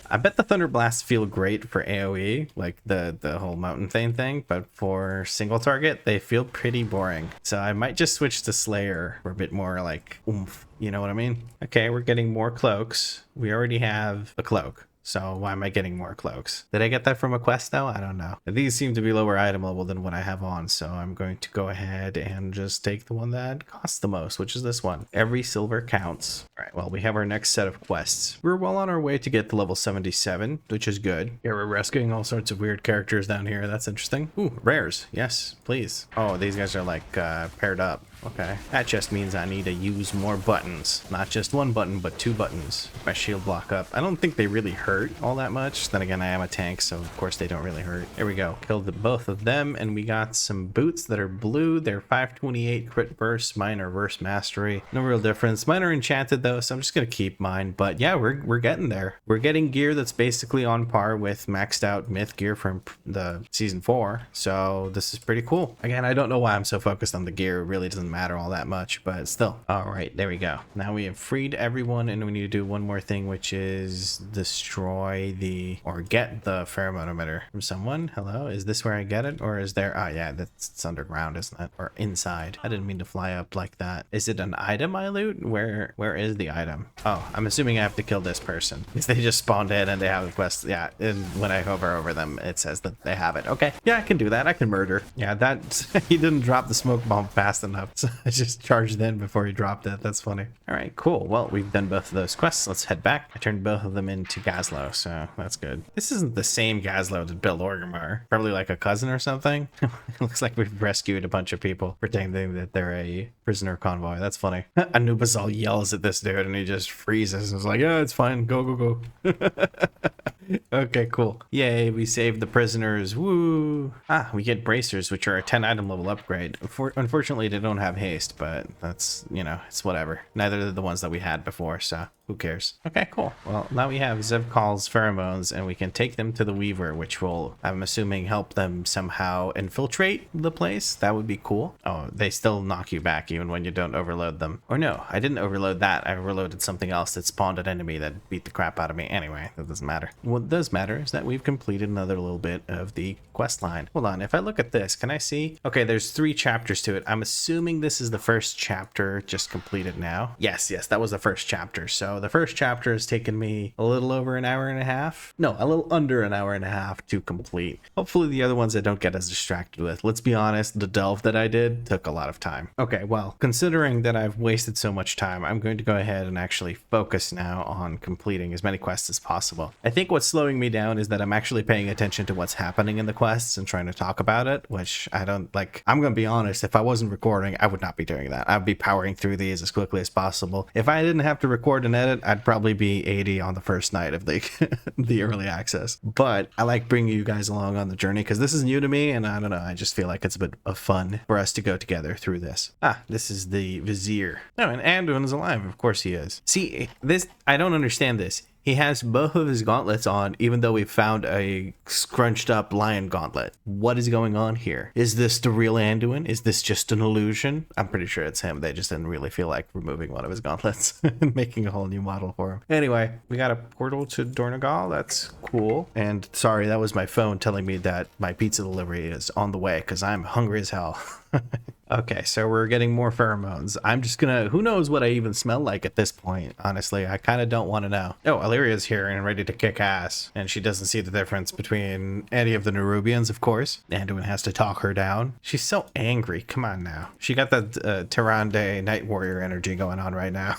I bet the Thunder Blasts feel great for AoE, like the whole Mountain thing, but for single target, they feel pretty boring. So I might just switch to Slayer for a bit more like oomph, you know what I mean? Okay, we're getting more cloaks. We already have a cloak. So why am I getting more cloaks? Did I get that from a quest though? I don't know. These seem to be lower item level than what I have on, so I'm going to go ahead and just take the one that costs the most, which is this one. Every silver counts. All right, well, we have our next set of quests. We're well on our way to get to level 77, which is good. Yeah, we're rescuing all sorts of weird characters down here. That's interesting. Ooh, rares. Yes, please. Oh, these guys are like paired up. Okay, that just means I need to use more buttons. Not just one button, but 2 buttons. My shield block up. I don't think they really hurt all that much. Then again, I am a tank, so of course they don't really hurt. There we go. Killed both of them, and we got some boots that are blue. They're 528 crit burst. Mine are verse mastery. No real difference. Mine are enchanted though, so I'm just gonna keep mine. But yeah, we're getting there. We're getting gear that's basically on par with maxed out myth gear from the season 4. So this is pretty cool. Again, I don't know why I'm so focused on the gear. It really doesn't matter all that much, but still. All right, there we go. Now we have freed everyone, and we need to do one more thing, which is destroy the, or get the pheromone emitter from someone. Hello, is this where I get it, or is there? Oh yeah, it's underground, isn't it? Or inside. I didn't mean to fly up like that. Is it an item I loot? Where is the item? Oh, I'm assuming I have to kill this person. Because they just spawned in and they have a quest. Yeah, and when I hover over them, it says that they have it. Okay, yeah, I can do that. I can murder. Yeah, that he didn't drop the smoke bomb fast enough, so I just charged in before he dropped it. That's funny. All right, cool. Well, we've done both of those quests. Let's head back. I turned both of them into Gazlo, so that's good. This isn't the same Gazlo that built Orgrimmar. Probably like a cousin or something. It looks like we've rescued a bunch of people pretending that they're a prisoner convoy. That's funny. Anubis yells at this dude and he just freezes and is like, yeah, it's fine. Go, go, go. Okay, cool. Yay, we saved the prisoners. Woo! Ah, we get bracers, which are a 10 item level upgrade. Unfortunately, they don't have haste, but that's, you know, it's whatever. Neither are the ones that we had before, so who cares? Okay, cool. Well, now we have Azj'Kahet's pheromones, and we can take them to the Weaver, which will, I'm assuming, help them somehow infiltrate the place. That would be cool. Oh, they still knock you back even when you don't overload them. Or no, I didn't overload that. I overloaded something else that spawned an enemy that beat the crap out of me. Anyway, that doesn't matter. What does matter is that we've completed another little bit of the quest line. Hold on, if I look at this, can I see? Okay, there's 3 chapters to it. I'm assuming this is the first chapter just completed now. Yes, that was the first chapter. So the first chapter has taken me a little over an hour and a half. No, a little under an hour and a half to complete. Hopefully the other ones I don't get as distracted with. Let's be honest, the delve that I did took a lot of time. Okay, well, considering that I've wasted so much time, I'm going to go ahead and actually focus now on completing as many quests as possible. I think what's slowing me down is that I'm actually paying attention to what's happening in the quests and trying to talk about it, which I don't like. I'm going to be honest, if I wasn't recording, I would not be doing that. I'd be powering through these as quickly as possible. If I didn't have to record and edit, I'd probably be 80 on the first night of the the early access. But I like bringing you guys along on the journey because this is new to me, and I don't know, I just feel like it's a bit of fun for us to go together through this. Ah, this is the Vizier. Oh, and Addon is alive. Of course he is. See, this, I don't understand this. He has both of his gauntlets on, even though we found a scrunched up lion gauntlet. What is going on here? Is this the real Anduin? Is this just an illusion? I'm pretty sure it's him. They just didn't really feel like removing one of his gauntlets and making a whole new model for him. Anyway, we got a portal to Dornogal. That's cool. And sorry, that was my phone telling me that my pizza delivery is on the way because I'm hungry as hell. Okay, so we're getting more pheromones. I'm just gonna, who knows what I even smell like at this point, honestly. I kind of don't want to know. Oh, Illyria's here and ready to kick ass. And she doesn't see the difference between any of the Nerubians, of course. Anduin has to talk her down. She's so angry. Come on now. She got that Tyrande Night Warrior energy going on right now.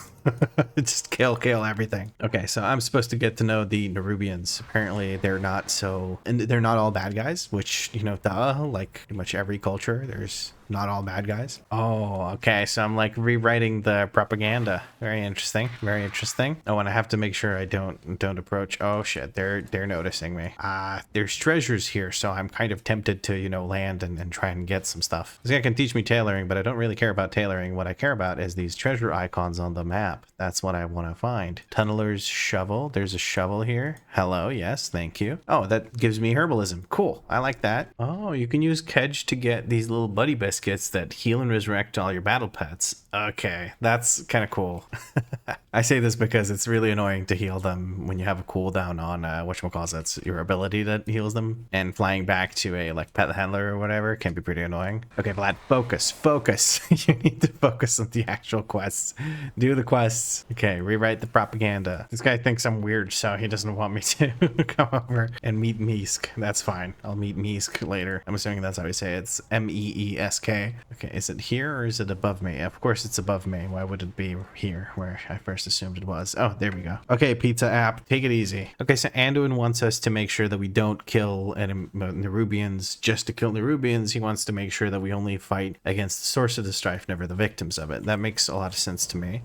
Just kill everything. Okay, so I'm supposed to get to know the Nerubians. Apparently they're not so, and they're not all bad guys, which, you know, like pretty much every culture, there's not all bad guys. Oh, okay, so I'm like rewriting the propaganda. Very interesting, very interesting. Oh, and I have to make sure I don't approach. Oh shit, they're noticing me. There's treasures here, so I'm kind of tempted to, you know, land and try and get some stuff. This guy can teach me tailoring, but I don't really care about tailoring. What I care about is these treasure icons on the map. That's what I want to find. Tunneler's shovel. There's a shovel here. Hello, yes, thank you. Oh, that gives me herbalism. Cool, I like that. Oh, you can use Kedge to get these little buddy biscuits that heal and resurrect all your battle pets. Okay, that's kind of cool. I say this because it's really annoying to heal them when you have a cooldown on whatchamacallit, your ability that heals them, and flying back to a like pet handler or whatever can be pretty annoying. Okay, Vlad, focus. You need to focus on the actual quests. Do the quests. Okay, rewrite the propaganda. This guy thinks I'm weird, so he doesn't want me to come over and meet Meesk. That's fine. I'll meet Meesk later. I'm assuming that's how we say it. It's M-E-E-S-K. Okay, is it here or is it above me? Of course it's above me. Why would it be here where I first assumed it was? Oh, there we go. Okay, pizza app, take it easy. Okay, so Anduin wants us to make sure that we don't kill Nerubians just to kill Nerubians. He wants to make sure that we only fight against the source of the strife, never the victims of it. That makes a lot of sense to me.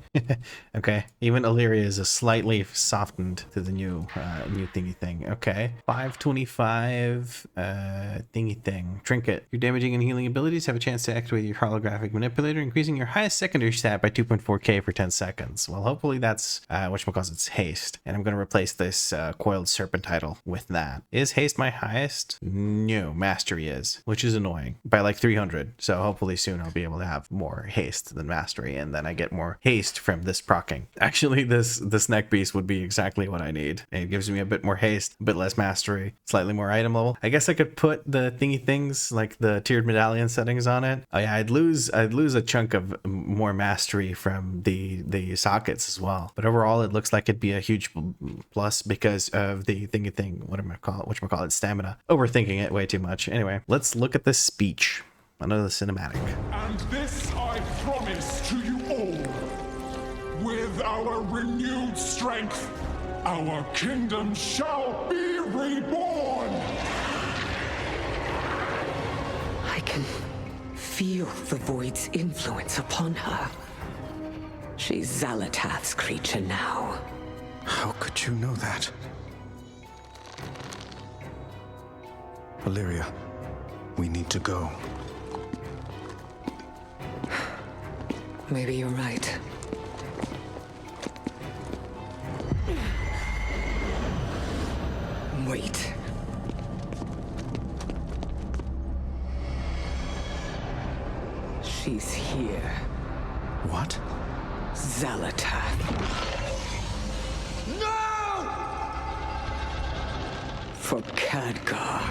Okay, even Illyria is a slightly softened to the new thingy thing. Okay, 525 thingy thing. Trinket. Your damaging and healing abilities have a chance to activate your holographic manipulator, increasing your highest secondary stat by 2.4k for 10 seconds. Well, hopefully hopefully that's whatchamacallit, it's haste. And I'm going to replace this coiled serpent title with that. Is haste my highest? No, mastery is, which is annoying by like 300. So hopefully soon I'll be able to have more haste than mastery, and then I get more haste from this procking. Actually, this neck piece would be exactly what I need. It gives me a bit more haste, a bit less mastery, slightly more item level. I guess I could put the thingy things like the tiered medallion settings on it. Oh yeah, I'd lose a chunk of more mastery from the sockets as well. But overall, it looks like it'd be a huge plus because of the thingy thing. Whatchamacallit, stamina. Overthinking it way too much. Anyway, let's look at this speech. Another cinematic. And this I promise to you all. With our renewed strength, our kingdom shall be reborn! I can feel the Void's influence upon her. She's Xal'atath's creature now. How could you know that? Valeria, we need to go. Maybe you're right. Wait. She's here. What? Xal'atath. No! For Khadgar.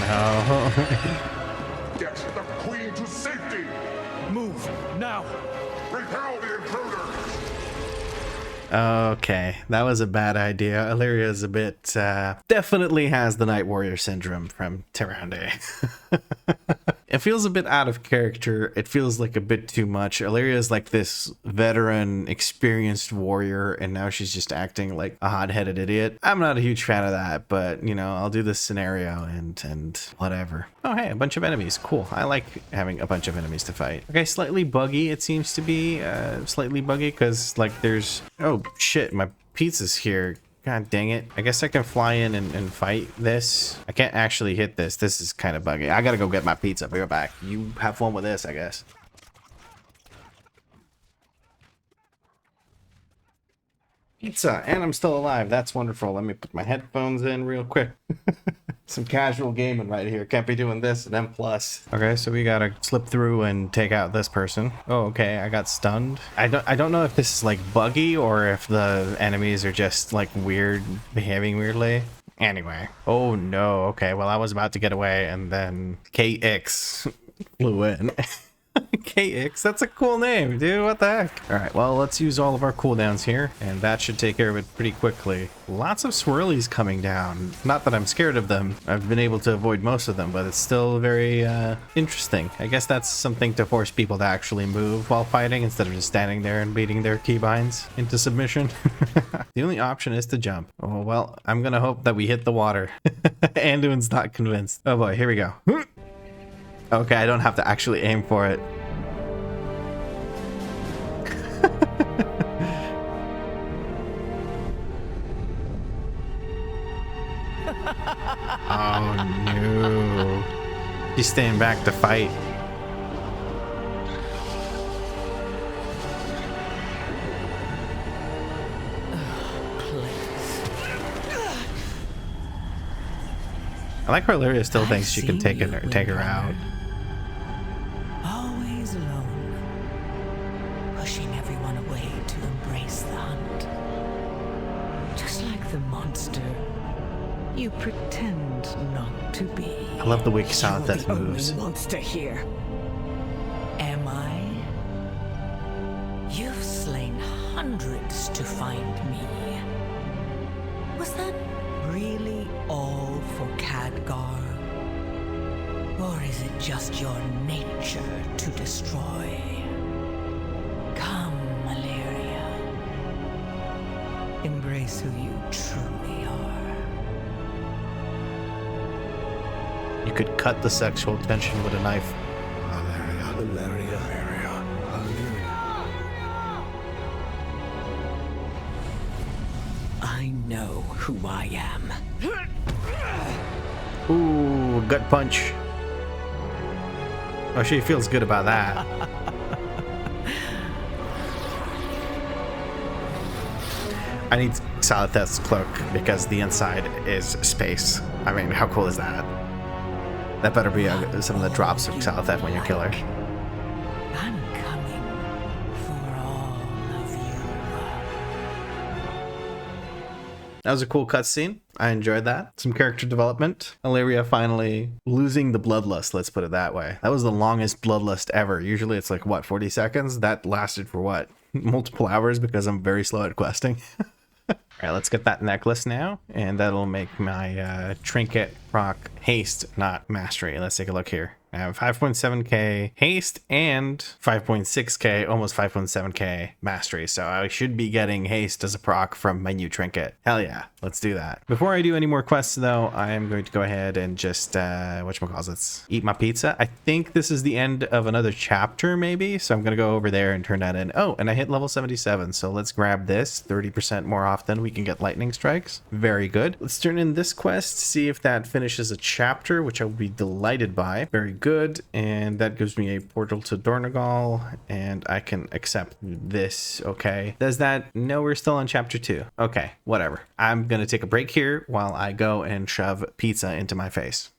No. Get the queen to safety! Move, now! Repel the intruder! Okay, that was a bad idea. Illyria is a bit, definitely has the Night Warrior syndrome from Tyrande. It feels a bit out of character. It feels like a bit too much. Illyria is like this veteran, experienced warrior, and now she's just acting like a hot-headed idiot. I'm not a huge fan of that, but, you know, I'll do this scenario and whatever. Oh, hey, a bunch of enemies. Cool. I like having a bunch of enemies to fight. Okay, slightly buggy, it seems to be. Slightly buggy, because, like, there's... Oh, shit, my pizza's here. God dang it. I guess I can fly in and fight this. I can't actually hit this. This is kind of buggy. I gotta go get my pizza. Be right back. You have fun with this, I guess. Pizza, and I'm still alive. That's wonderful. Let me put my headphones in real quick. Some casual gaming right here. Can't be doing this and M+. Okay, so we gotta slip through and take out this person. Oh, okay, I got stunned. I don't know if this is like buggy or if the enemies are just like weird, behaving weirdly. Anyway. Oh no, okay, well I was about to get away and then KX flew in. KX, that's a cool name, dude. What the heck? All right, well, let's use all of our cooldowns here, and that should take care of it pretty quickly. Lots of swirlies coming down. Not that I'm scared of them. I've been able to avoid most of them, but it's still very interesting. I guess that's something to force people to actually move while fighting instead of just standing there and beating their keybinds into submission. The only option is to jump. Oh, well, I'm gonna hope that we hit the water. Anduin's not convinced. Oh boy, here we go. Okay, I don't have to actually aim for it. Oh no. She's staying back to fight. I like how Illyria still thinks she can take her out. Always alone, pushing everyone away to embrace the hunt. Just like the monster you pretend not to be. I love the way Xal'atath You're the moves. only monster here. Am I? You've slain hundreds to find me. Was that really all for Khadgar? Or is it just your nature to destroy? Come, Malaria. Embrace who you truly are. You could cut the sexual tension with a knife. I know who I am. Ooh, gut punch. Oh, she feels good about that. I need Xalatheth's cloak because the inside is space. I mean, how cool is that? That better be some of the drops of Xalatheth when you kill her. I'm coming for all of you. That was a cool cutscene. I enjoyed that. Some character development. Illyria finally losing the bloodlust, let's put it that way. That was the longest bloodlust ever. Usually it's like, what, 40 seconds? That lasted for what? Multiple hours because I'm very slow at questing. All right, let's get that necklace now, and that'll make my trinket proc haste, not mastery. Let's take a look here. I have 5.7k haste and 5.6k, almost 5.7k mastery. So I should be getting haste as a proc from my new trinket. Hell yeah, let's do that. Before I do any more quests though, I am going to go ahead and just, whatchamacallits, eat my pizza. I think this is the end of another chapter maybe. So I'm going to go over there and turn that in. Oh, and I hit level 77. So let's grab this 30% more often. We can get lightning strikes. Very good. Let's turn in this quest, see if that finishes a chapter, which I would be delighted by. Very good, and that gives me a portal to Dornagal, and I can accept this. Okay, does that? No, we're still on chapter 2. Okay, whatever. I'm gonna take a break here while I go and shove pizza into my face.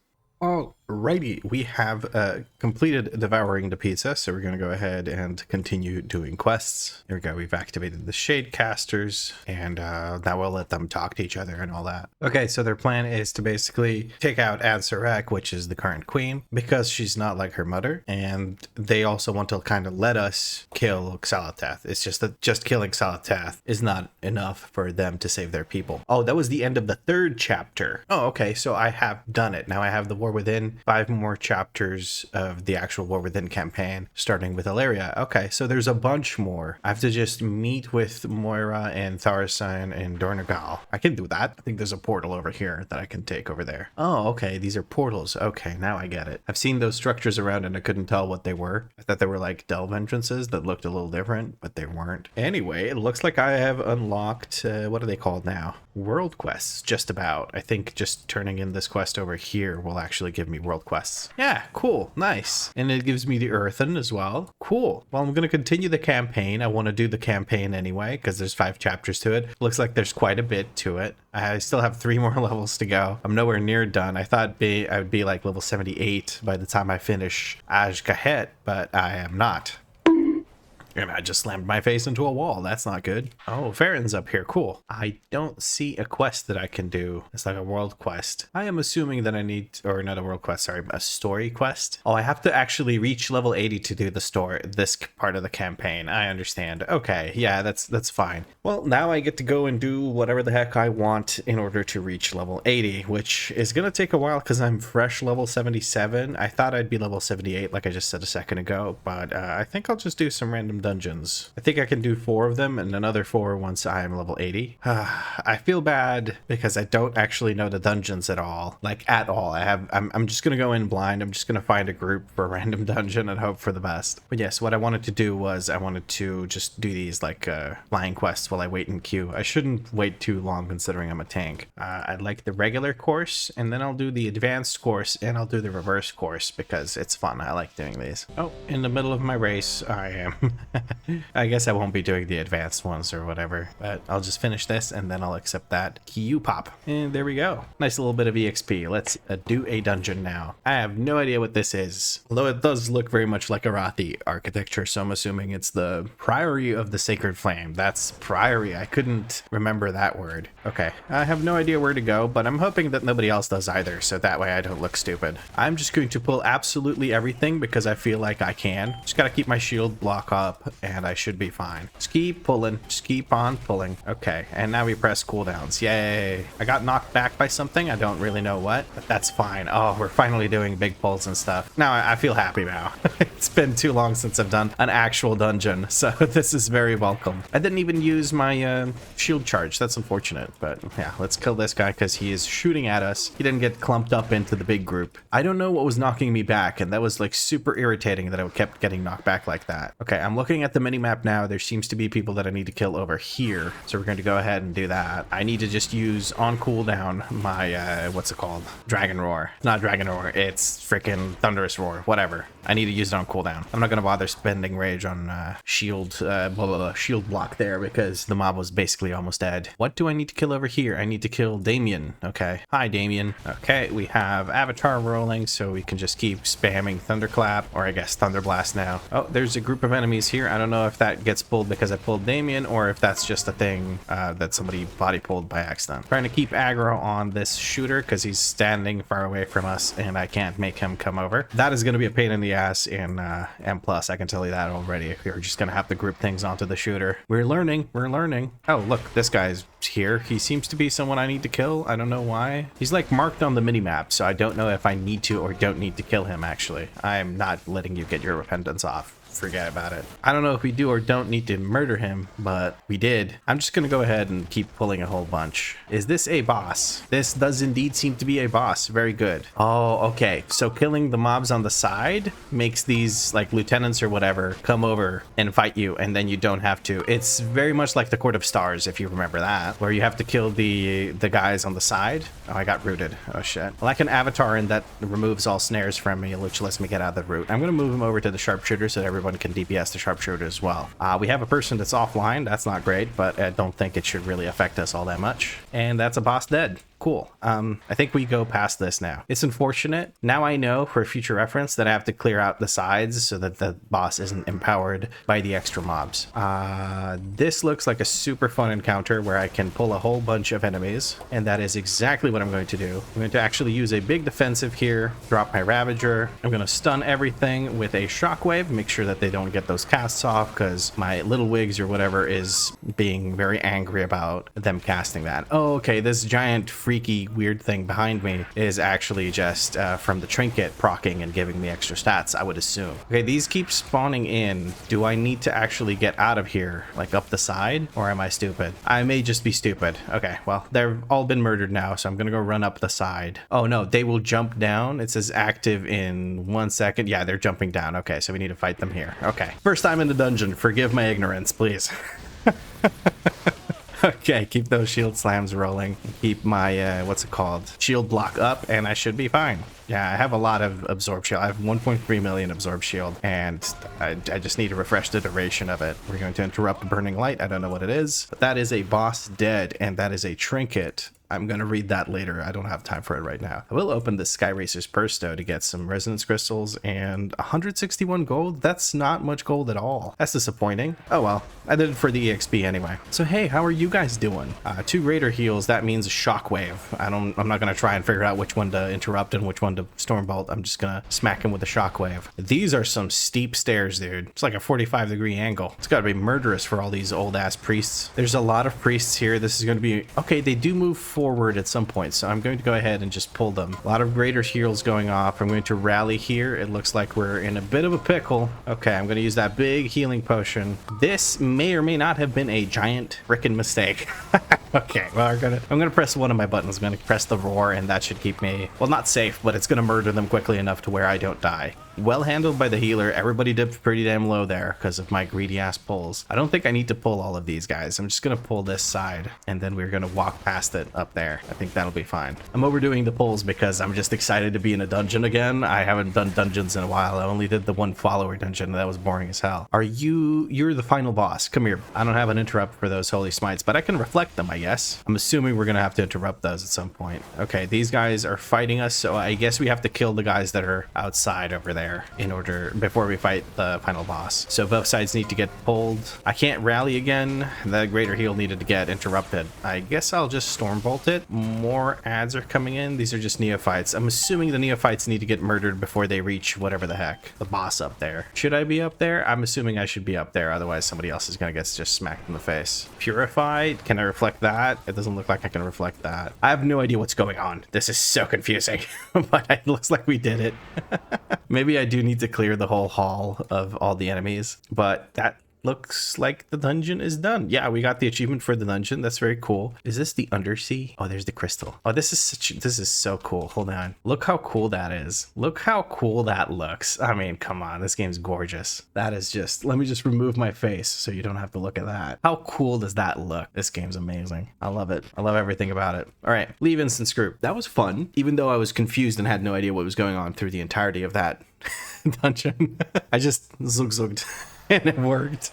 Alrighty, we have completed devouring the pizza, so we're going to go ahead and continue doing quests. Here we go, we've activated the shade casters, and that will let them talk to each other and all that. Okay, so their plan is to basically take out Azj'Kahet, which is the current queen, because she's not like her mother, and they also want to kind of let us kill Xalatheth. It's just that just killing Xalatheth is not enough for them to save their people. Oh, that was the end of the 3rd chapter. Oh, okay, so I have done it. Now I have the War Within, 5 more chapters of the actual War Within campaign, starting with Illyria. Okay, so there's a bunch more. I have to just meet with Moira and Tharasan and Dornagal. I can do that. I think there's a portal over here that I can take over there. Oh, okay, these are portals. Okay, now I get it. I've seen those structures around and I couldn't tell what they were. I thought they were like delve entrances that looked a little different, but they weren't. Anyway, it looks like I have unlocked, what are they called now? World quests, just about. I think just turning in this quest over here will actually give me world quests. Yeah, cool, nice. And it gives me the Earthen as well. Cool. Well, I'm going to continue the campaign. I want to do the campaign anyway because there's 5 chapters to it. Looks like there's quite a bit to it. I still have 3 more levels to go. I'm nowhere near done. I thought I would be like level 78 by the time I finish Azj'Kahet, but I am not. And I just slammed my face into a wall. That's not good. Oh, Farron's up here. Cool. I don't see a quest that I can do. It's like a world quest. I am assuming that I need, or not a world quest, sorry, a story quest. Oh, I have to actually reach level 80 to do the story, this part of the campaign. I understand. Okay, yeah, that's fine. Well, now I get to go and do whatever the heck I want in order to reach level 80, which is going to take a while because I'm fresh level 77. I thought I'd be level 78 like I just said a second ago, but I think I'll just do some random dungeons. I think I can do 4 of them and another 4 once I am level 80. I feel bad because I don't actually know the dungeons at all. Like at all. I'm just gonna go in blind. I'm just gonna find a group for a random dungeon and hope for the best. But yes, what I wanted to do was I wanted to just do these like flying quests while I wait in queue. I shouldn't wait too long considering I'm a tank. I'd like the regular course and then I'll do the advanced course and I'll do the reverse course because it's fun. I like doing these. Oh, in the middle of my race I am. I guess I won't be doing the advanced ones or whatever, but I'll just finish this and then I'll accept that Q pop. And there we go. Nice little bit of EXP. Let's do a dungeon now. I have no idea what this is, although it does look very much like Arathi architecture, so I'm assuming it's the Priory of the Sacred Flame. That's Priory. I couldn't remember that word. Okay, I have no idea where to go, but I'm hoping that nobody else does either, so that way I don't look stupid. I'm just going to pull absolutely everything because I feel like I can. Just gotta keep my shield block up and I should be fine. Just keep pulling. Just keep on pulling. Okay, and now we press cooldowns. Yay. I got knocked back by something. I don't really know what, but that's fine. Oh, we're finally doing big pulls and stuff. Now I feel happy now. It's been too long since I've done an actual dungeon, so this is very welcome. I didn't even use my shield charge. That's unfortunate, but yeah, let's kill this guy because he is shooting at us. He didn't get clumped up into the big group. I don't know what was knocking me back, and that was like super irritating that I kept getting knocked back like that. Okay, I'm looking looking at the mini-map now, there seems to be people that I need to kill over here. So we're going to go ahead and do that. I need to just use on cooldown my, what's it called? Dragon Roar. Not Dragon Roar, it's freaking Thunderous Roar, whatever. I need to use it on cooldown. I'm not going to bother spending rage on shield block there because the mob was basically almost dead. What do I need to kill over here? I need to kill Damien. Okay. Hi, Damien. Okay, we have Avatar rolling, so we can just keep spamming Thunderclap, or I guess Thunderblast now. Oh, there's a group of enemies here. I don't know if that gets pulled because I pulled Damien, or if that's just a thing that somebody body pulled by accident. Trying to keep aggro on this shooter because he's standing far away from us and I can't make him come over. That is going to be a pain in the ass in M+, I can tell you that already. We're just going to have to group things onto the shooter. We're learning. Oh, look, this guy's here. He seems to be someone I need to kill. I don't know why. He's like marked on the mini-map, so I don't know if I need to or don't need to kill him, actually. I'm not letting you get your repentance off. Forget about it. I don't know if we do or don't need to murder him, but we did. I'm just gonna go ahead and keep pulling a whole bunch. Is this a boss? This does indeed seem to be a boss. Very good. Oh, okay. So killing the mobs on the side makes these like lieutenants or whatever come over and fight you, and then you don't have to. It's very much like the Court of Stars, if you remember that, where you have to kill the guys on the side. Oh, I got rooted. Oh shit. Like an avatar, and that removes all snares from me, which lets me get out of the root. I'm gonna move him over to the sharpshooter so that everyone can DPS the sharpshooter as well. We have a person that's offline. That's not great, but I don't think it should really affect us all that much. And that's a boss dead. Cool. I think we go past this now. It's unfortunate. Now I know for future reference that I have to clear out the sides so that the boss isn't empowered by the extra mobs. This looks like a super fun encounter where I can pull a whole bunch of enemies, and that is exactly what I'm going to do. I'm going to actually use a big defensive here, drop my Ravager. I'm going to stun everything with a shockwave, make sure that they don't get those casts off because my little wigs or whatever is being very angry about them casting that. Oh, okay, this giant freaky weird thing behind me is actually just from the trinket proccing and giving me extra stats, I would assume. Okay, these keep spawning in. Do I need to actually get out of here, like up the side, or am I stupid? I may just be stupid. Okay, well, they've all been murdered now, so I'm gonna go run up the side. Oh no, they will jump down. It says active in 1 second. Yeah, they're jumping down. Okay, so we need to fight them here. Okay, first time in the dungeon. Forgive my ignorance, please. Okay, keep those shield slams rolling. Keep my, what's it called? Shield block up, and I should be fine. Yeah, I have a lot of absorb shield. I have 1.3 million absorb shield, and I just need to refresh the duration of it. We're going to interrupt burning light. I don't know what it is, but that is a boss dead, and that is a trinket. I'm going to read that later. I don't have time for it right now. I will open the Sky Racer's purse though to get some resonance crystals and 161 gold. That's not much gold at all. That's disappointing. Oh well, I did it for the EXP anyway. So hey, how are you guys doing? 2 greater heals, that means a shockwave. I'm not going to try and figure out which one to interrupt and which one to stormbolt. I'm just going to smack him with a shockwave. These are some steep stairs, dude. It's like a 45-degree angle. It's got to be murderous for all these old ass priests. There's a lot of priests here. This is going to be okay. They do move forward at some point, so I'm going to go ahead and just pull them. A lot of greater heals going off. I'm going to rally here. It looks like we're in a bit of a pickle. Okay, I'm going to use that big healing potion. This may or may not have been a giant frickin' mistake. Okay, well, I'm gonna press one of my buttons. I'm gonna press the roar, and that should keep me, well, not safe, but it's gonna murder them quickly enough to where I don't die. Well handled by the healer. Everybody dipped pretty damn low there because of my greedy ass pulls. I don't think I need to pull all of these guys. I'm just gonna pull this side, and then we're gonna walk past it up there. I think that'll be fine. I'm overdoing the pulls because I'm just excited to be in a dungeon again. I haven't done dungeons in a while. I only did the one follower dungeon, and that was boring as hell. You're the final boss. Come here. I don't have an interrupt for those holy smites, but I can reflect them, I guess. I'm assuming we're gonna have to interrupt those at some point. Okay, these guys are fighting us, so I guess we have to kill the guys that are outside over there before we fight the final boss. So both sides need to get pulled. I can't rally again. The greater heal needed to get interrupted. I guess I'll just stormbolt it. More ads are coming in. These are just neophytes. I'm assuming the neophytes need to get murdered before they reach whatever the heck, the boss up there. Should I be up there? I'm assuming I should be up there, otherwise somebody else is gonna get just smacked in the face. Purified, can I reflect that? It doesn't look like I can reflect that. I have no idea what's going on. This is so confusing, but it looks like we did it. Maybe I do need to clear the whole hall of all the enemies, but that looks like the dungeon is done. Yeah, we got the achievement for the dungeon. That's very cool. Is this the undersea? Oh, there's the crystal. Oh, this is so cool. Hold on. Look how cool that is. Look how cool that looks. I mean, come on. This game's gorgeous. That is just, let me just remove my face so you don't have to look at that. How cool does that look? This game's amazing. I love it. I love everything about it. All right, leave instance group. That was fun, even though I was confused and had no idea what was going on through the entirety of that dungeon. I just zooked and it worked.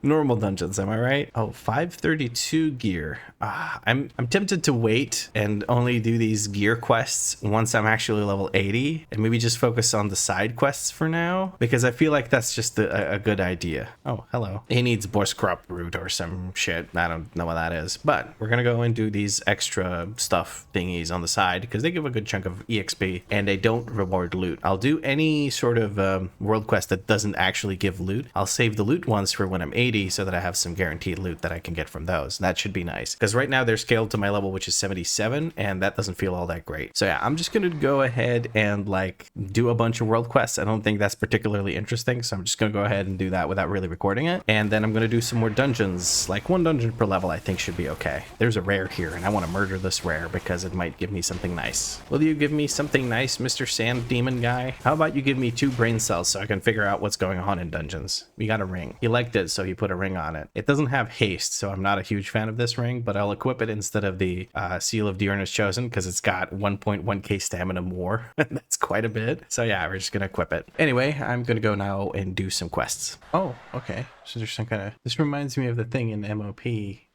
Normal dungeons, am I right? Oh, 532 gear. I'm tempted to wait and only do these gear quests once I'm actually level 80 and maybe just focus on the side quests for now, because I feel like that's just a good idea. Oh, hello. He needs Borskrop root or some shit. I don't know what that is, but we're gonna go and do these extra stuff thingies on the side because they give a good chunk of EXP and they don't reward loot. I'll do any sort of world quest that doesn't actually give loot. I'll save the loot ones for when I'm 80 so that I have some guaranteed loot that I can get from those. That should be nice because right now they're scaled to my level, which is 77, and that doesn't feel all that great. So yeah, I'm just gonna go ahead and like do a bunch of world quests. I don't think that's particularly interesting, so I'm just gonna go ahead and do that without really recording it. And then I'm gonna do some more dungeons. Like 1 dungeon per level I think should be okay. There's a rare here and I want to murder this rare because it might give me something nice. Will you give me something nice, Mr. Sand Demon guy? How about you give me 2 brain cells so I can figure out what's going on in dungeons? We got a ring. He liked it, so he put a ring on it. It doesn't have haste, so I'm not a huge fan of this ring, but I'll equip it instead of the Seal of Diurna's Chosen because it's got 1.1k stamina more. That's quite a bit. So yeah, we're just gonna equip it. Anyway, I'm gonna go now and do some quests. Oh, okay. So there's some kind of... This reminds me of the thing in MOP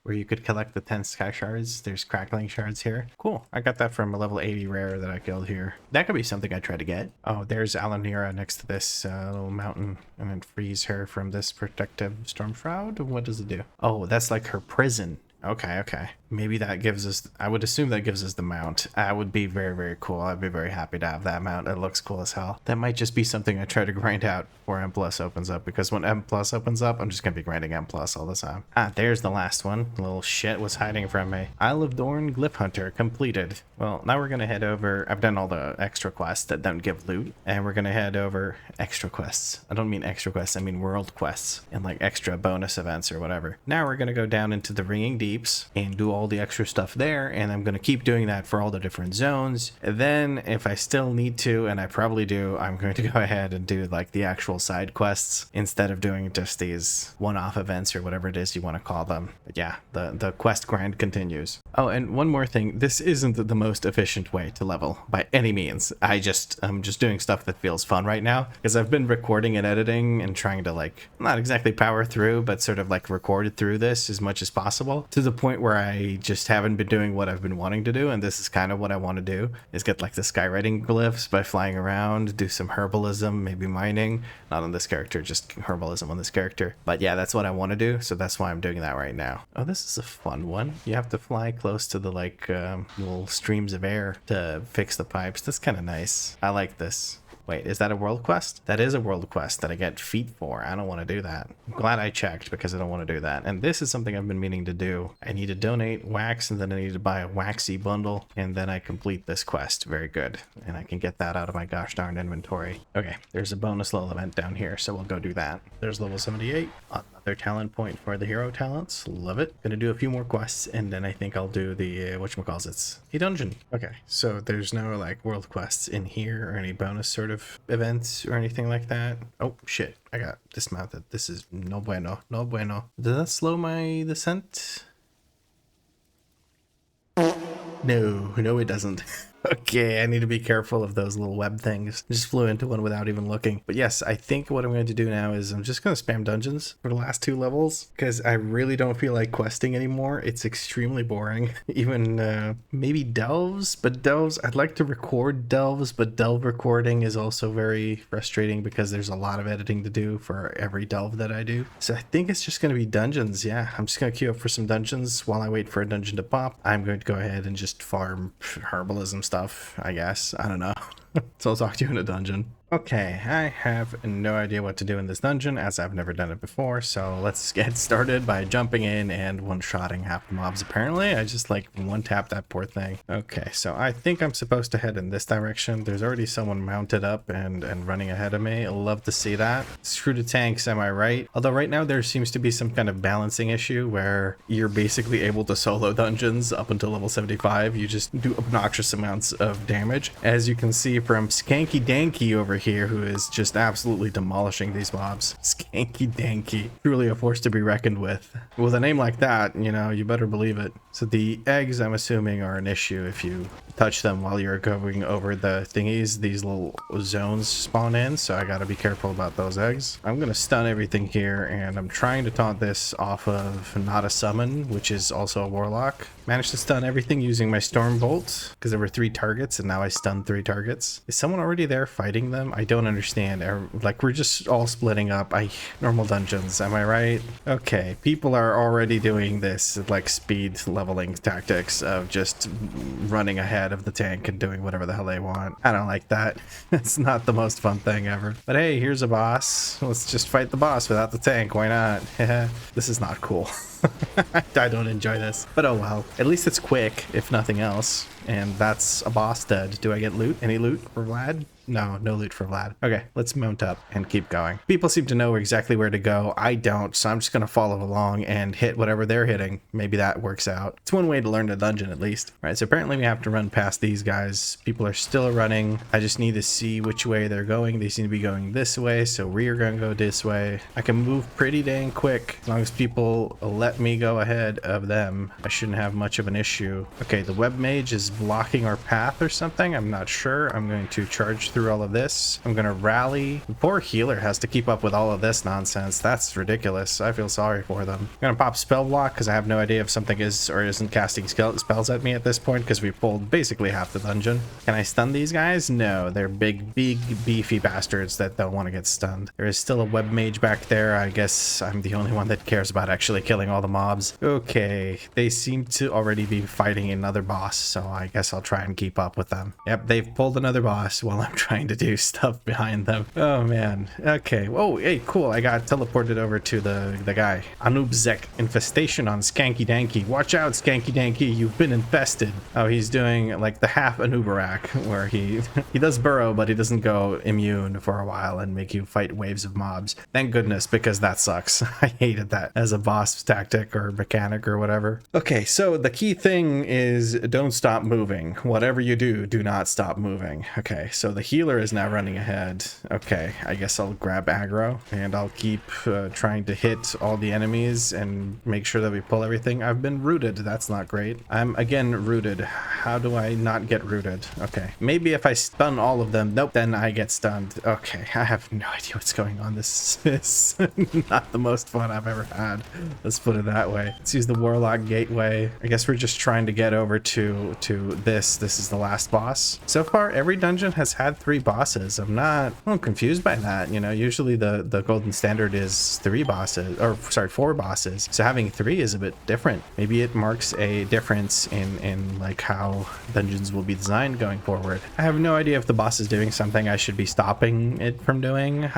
where you could collect the 10 sky shards. There's crackling shards here. Cool. I got that from a level 80 rare that I killed here. That could be something I try to get. Oh, there's Alanira next to this little mountain, and then freeze her from this protective storm shroud. What does it do? Oh, that's like her prison. Okay. Maybe that gives us... I would assume that gives us the mount. That would be very, very cool. I'd be very happy to have that mount. It looks cool as hell. That might just be something I try to grind out before M Plus opens up, because when M Plus opens up, I'm just going to be grinding M Plus all the time. There's the last one. Little shit was hiding from me. Isle of Dorn Glyph Hunter completed. Well, now we're going to head over... I've done all the extra quests that don't give loot, and we're going to head over extra quests. I don't mean extra quests, I mean world quests and like extra bonus events or whatever. Now we're going to go down into the Ringing Deeps and do all the extra stuff there, and I'm going to keep doing that for all the different zones. And then if I still need to, and I probably do, I'm going to go ahead and do like the actual side quests instead of doing just these one-off events or whatever it is you want to call them. But yeah, the quest grind continues. Oh, and one more thing, this isn't the most efficient way to level by any means. I'm just doing stuff that feels fun right now because I've been recording and editing and trying to like not exactly power through, but sort of like record through this as much as possible, to the point where I just haven't been doing what I've been wanting to do, and this is kind of what I want to do, is get like the skywriting glyphs by flying around, do some herbalism, maybe mining, not on this character, just herbalism on this character. But yeah, that's what I want to do, so that's why I'm doing that right now. Oh, this is a fun one. You have to fly close to the like little streams of air to fix the pipes. That's kind of nice. I like this. Wait, is that a world quest? That is a world quest that I get feet for. I don't want to do that. I'm glad I checked because I don't want to do that. And this is something I've been meaning to do. I need to donate wax, and then I need to buy a waxy bundle, and then I complete this quest. Very good. And I can get that out of my gosh darn inventory. Okay, there's a bonus level event down here, so we'll go do that. There's level 78. Another talent point for the hero talents. Love it. Gonna do a few more quests, and then I think I'll do the whatchamacallits, a dungeon. Okay, so there's no like world quests in here or any bonus sort of events or anything like that. Oh shit, I got dismounted. This is no bueno. Does that slow my descent? No, it doesn't. Okay, I need to be careful of those little web things. Just flew into one without even looking. But yes, I think what I'm going to do now is I'm just going to spam dungeons for the last 2 levels because I really don't feel like questing anymore. It's extremely boring. Even maybe delves, but delves, I'd like to record delves, but delve recording is also very frustrating because there's a lot of editing to do for every delve that I do. So I think it's just going to be dungeons. Yeah, I'm just going to queue up for some dungeons while I wait for a dungeon to pop. I'm going to go ahead and just farm herbalism stuff, I guess. I don't know. So I'll talk to you in a dungeon. Okay, I have no idea what to do in this dungeon as I've never done it before, so let's get started by jumping in and one-shotting half the mobs. Apparently, I just like one-tap that poor thing. Okay, so I think I'm supposed to head in this direction. There's already someone mounted up and running ahead of me. I love to see that. Screw the tanks, am I right? Although right now there seems to be some kind of balancing issue where you're basically able to solo dungeons up until level 75. You just do obnoxious amounts of damage. As you can see from Skanky Danky over here, who is just absolutely demolishing these mobs. Skanky Danky, truly a force to be reckoned with. With a name like that, you know, you better believe it. So the eggs, I'm assuming, are an issue if you touch them while you're going over the thingies. These little zones spawn in, so I gotta be careful about those eggs. I'm gonna stun everything here, and I'm trying to taunt this off of not a summon, which is also a warlock. Managed to stun everything using my storm bolt because there were 3 targets, and now I stunned 3 targets. Is someone already there fighting them? I don't understand. Like, we're just all splitting up. Normal dungeons, am I right? Okay, people are already doing this like speed leveling tactics of just running ahead of the tank and doing whatever the hell they want. I don't like that. It's not the most fun thing ever. But hey, here's a boss. Let's just fight the boss without the tank. Why not? This is not cool. I don't enjoy this, but oh well. At least it's quick, if nothing else. And that's a boss dead. Do I get loot? Any loot for Vlad? No loot for Vlad. Okay, let's mount up and keep going. People seem to know exactly where to go. I don't, so I'm just gonna follow along and hit whatever they're hitting. Maybe that works out. It's one way to learn the dungeon at least. All right, so apparently we have to run past these guys. People are still running. I just need to see which way they're going. They seem to be going this way, so we are gonna go this way. I can move pretty dang quick as long as people let me go ahead of them. I shouldn't have much of an issue. Okay, the web mage is blocking our path or something. I'm not sure. I'm going to charge through all of this. I'm gonna rally. The poor healer has to keep up with all of this nonsense. That's ridiculous. I feel sorry for them. I'm gonna pop spell block because I have no idea if something is or isn't casting spells at me at this point because we pulled basically half the dungeon. Can I stun these guys? No, they're big beefy bastards that don't want to get stunned. There is still a web mage back there. I guess I'm the only one that cares about actually killing all the mobs. Okay, they seem to already be fighting another boss, so I guess I'll try and keep up with them. Yep, they've pulled another boss while I'm trying to do stuff behind them. Oh man. Okay. Oh, hey, cool. I got teleported over to the guy. Anubzek infestation on Skanky Danky. Watch out, Skanky Danky. You've been infested. Oh, he's doing like the half Anubarak where he does burrow, but he doesn't go immune for a while and make you fight waves of mobs. Thank goodness, because that sucks. I hated that as a boss tactic or mechanic or whatever. Okay, so the key thing is don't stop moving. Whatever you do, do not stop moving. Okay, so the healer is now running ahead. Okay, I guess I'll grab aggro and I'll keep trying to hit all the enemies and make sure that we pull everything. I've been rooted. That's not great. I'm again rooted. How do I not get rooted? Okay, maybe if I stun all of them. Nope, then I get stunned. Okay, I have no idea what's going on. This is not the most fun I've ever had. Let's put it that way. Let's use the warlock gateway. I guess we're just trying to get over to this. This is the last boss. So far, every dungeon has had 3 bosses. I'm confused by that. You know, usually the golden standard is 3 bosses, or sorry, 4 bosses. So having 3 is a bit different. Maybe it marks a difference in like how dungeons will be designed going forward. I have no idea if the boss is doing something I should be stopping it from doing,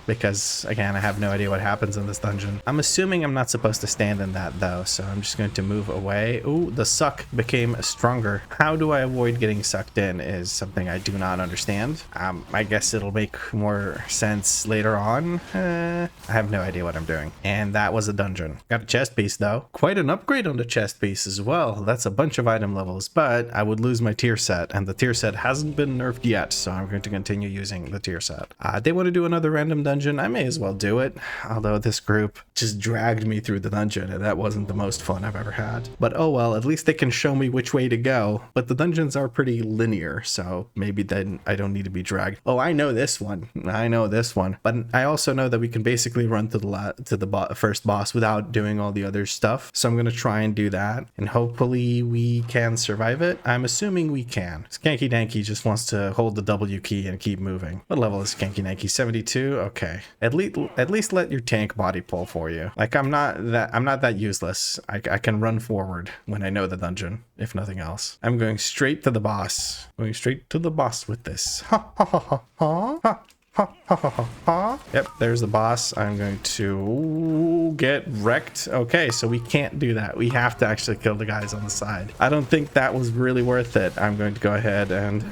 because again, I have no idea what happens in this dungeon. I'm assuming I'm not supposed to stand in that though, so I'm just going to move away. Ooh, the suck became stronger. How do I avoid getting sucked in is something I do not understand. I guess it'll make more sense later on. I have no idea what I'm doing. And that was a dungeon. Got a chest piece though. Quite an upgrade on the chest piece as well. That's a bunch of item levels, but I would lose my tier set, and the tier set hasn't been nerfed yet, so I'm going to continue using the tier set. They want to do another random dungeon. I may as well do it, although this group just dragged me through the dungeon, and that wasn't the most fun I've ever had. But oh well, at least they can show me which way to go. But the dungeons are pretty linear, so maybe then I don't need to be dragged. Oh, I know this one. I know this one. But I also know that we can basically run to the first boss without doing all the other stuff. So I'm going to try and do that, and hopefully we can survive it. I'm assuming we can. Skanky Danky just wants to hold the W key and keep moving. What level is Skanky Danky? 72? Okay. At least let your tank body pull for you. Like, I'm not that useless. I can run forward when I know the dungeon, if nothing else. I'm going straight to the boss. Going straight to the boss with this. DPS. Ha ha ha ha ha. Ha. Ha, ha, ha, ha, ha. Yep, there's the boss. I'm going to get wrecked. Okay, so we can't do that. We have to actually kill the guys on the side. I don't think that was really worth it. I'm going to go ahead and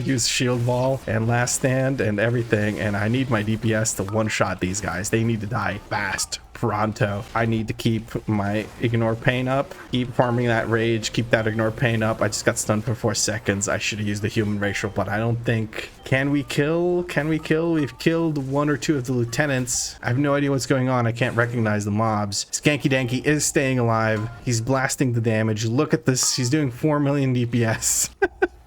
use shield wall and last stand and everything. And I need my DPS to one-shot these guys. They need to die fast. Pronto. I need to keep my ignore pain up, keep farming that rage, keep that ignore pain up. I just got stunned for 4 seconds. I should have used the human racial, but I don't think. Can we kill? We've killed 1 or 2 of the lieutenants. I have no idea what's going on. I can't recognize the mobs. Skanky Danky is staying alive. He's blasting the damage. Look at this. He's doing 4 million DPS.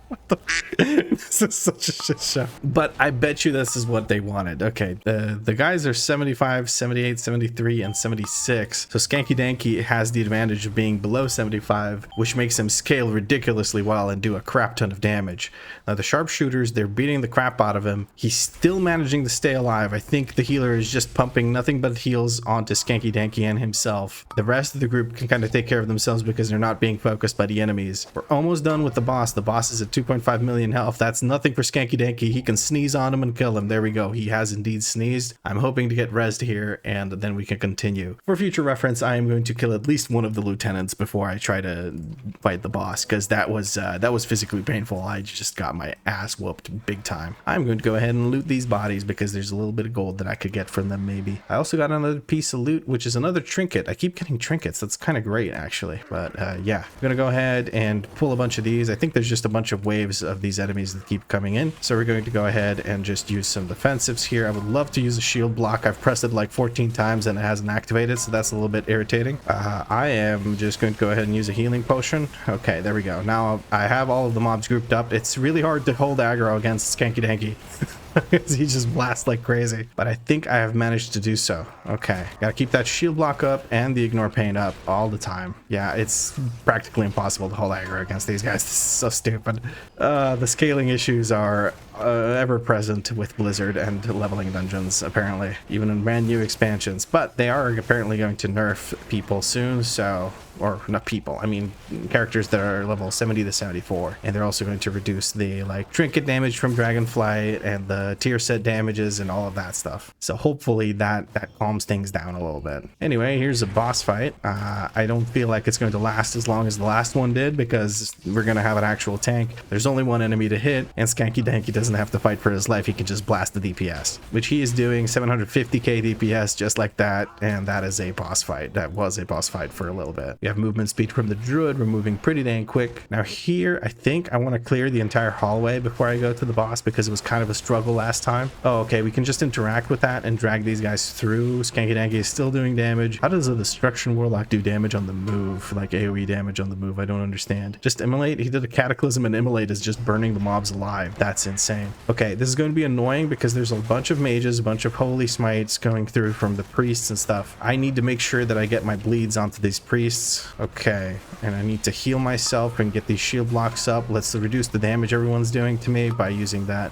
What the this is such a shit show. But I bet you this is what they wanted. Okay, the guys are 75, 78, 73, and 76. So Skanky Danky has the advantage of being below 75, which makes him scale ridiculously well and do a crap ton of damage. Now the sharpshooters, they're beating the crap out of him. He's still managing to stay alive. I think the healer is just pumping nothing but heals onto Skanky Danky and himself. The rest of the group can kind of take care of themselves because they're not being focused by the enemies. We're almost done with the boss. The boss is at 2.5 million health. That's nothing for Skanky Danky. He can sneeze on him and kill him. There we go. He has indeed sneezed. I'm hoping to get rezzed here and then we can continue. For future reference, I am going to kill at least one of the lieutenants before I try to fight the boss because that was physically painful. I just got my ass whooped big time. I'm going to go ahead and loot these bodies because there's a little bit of gold that I could get from them maybe. I also got another piece of loot, which is another trinket. I keep getting trinkets. That's kind of great actually. But yeah, I'm going to go ahead and pull a bunch of these. I think there's just a bunch of waves of these enemies that keep coming in. So we're going to go ahead and just use some defensives here. I would love to use a shield block. I've pressed it like 14 times and it hasn't activated, so that's a little bit irritating. I am just going to go ahead and use a healing potion. Okay, there we go. Now I have all of the mobs grouped up. It's really hard to hold aggro against Skanky Danky. He just blasts like crazy, but I think I have managed to do so. Okay, gotta keep that shield block up and the ignore pain up all the time. Yeah, it's practically impossible to hold aggro against these guys. This is so stupid. The scaling issues are ever present with Blizzard and leveling dungeons, apparently, even in brand new expansions, but they are apparently going to nerf people soon, so, or not people, I mean characters that are level 70 to 74, and they're also going to reduce the like trinket damage from Dragonflight and the tier set damages and all of that stuff. So hopefully that calms things down a little bit. Anyway, here's a boss fight. I don't feel like it's going to last as long as the last one did because we're going to have an actual tank. There's only one enemy to hit, and Skanky Danky doesn't have to fight for his life. He can just blast the DPS, which he is doing 750k DPS just like that, and that is a boss fight. That was a boss fight for a little bit. We have movement speed from the druid. We're moving pretty dang quick. Now here, I think I want to clear the entire hallway before I go to the boss because it was kind of a struggle last time. Oh, okay, we can just interact with that and drag these guys through. Skanky Danky is still doing damage. How does a Destruction Warlock do damage on the move? Like AoE damage on the move? I don't understand. Just Immolate? He did a Cataclysm, and Immolate is just burning the mobs alive. That's insane. Okay, this is going to be annoying because there's a bunch of mages, a bunch of holy smites going through from the priests and stuff. I need to make sure that I get my bleeds onto these priests. Okay, and I need to heal myself and get these shield blocks up. Let's reduce the damage everyone's doing to me by using that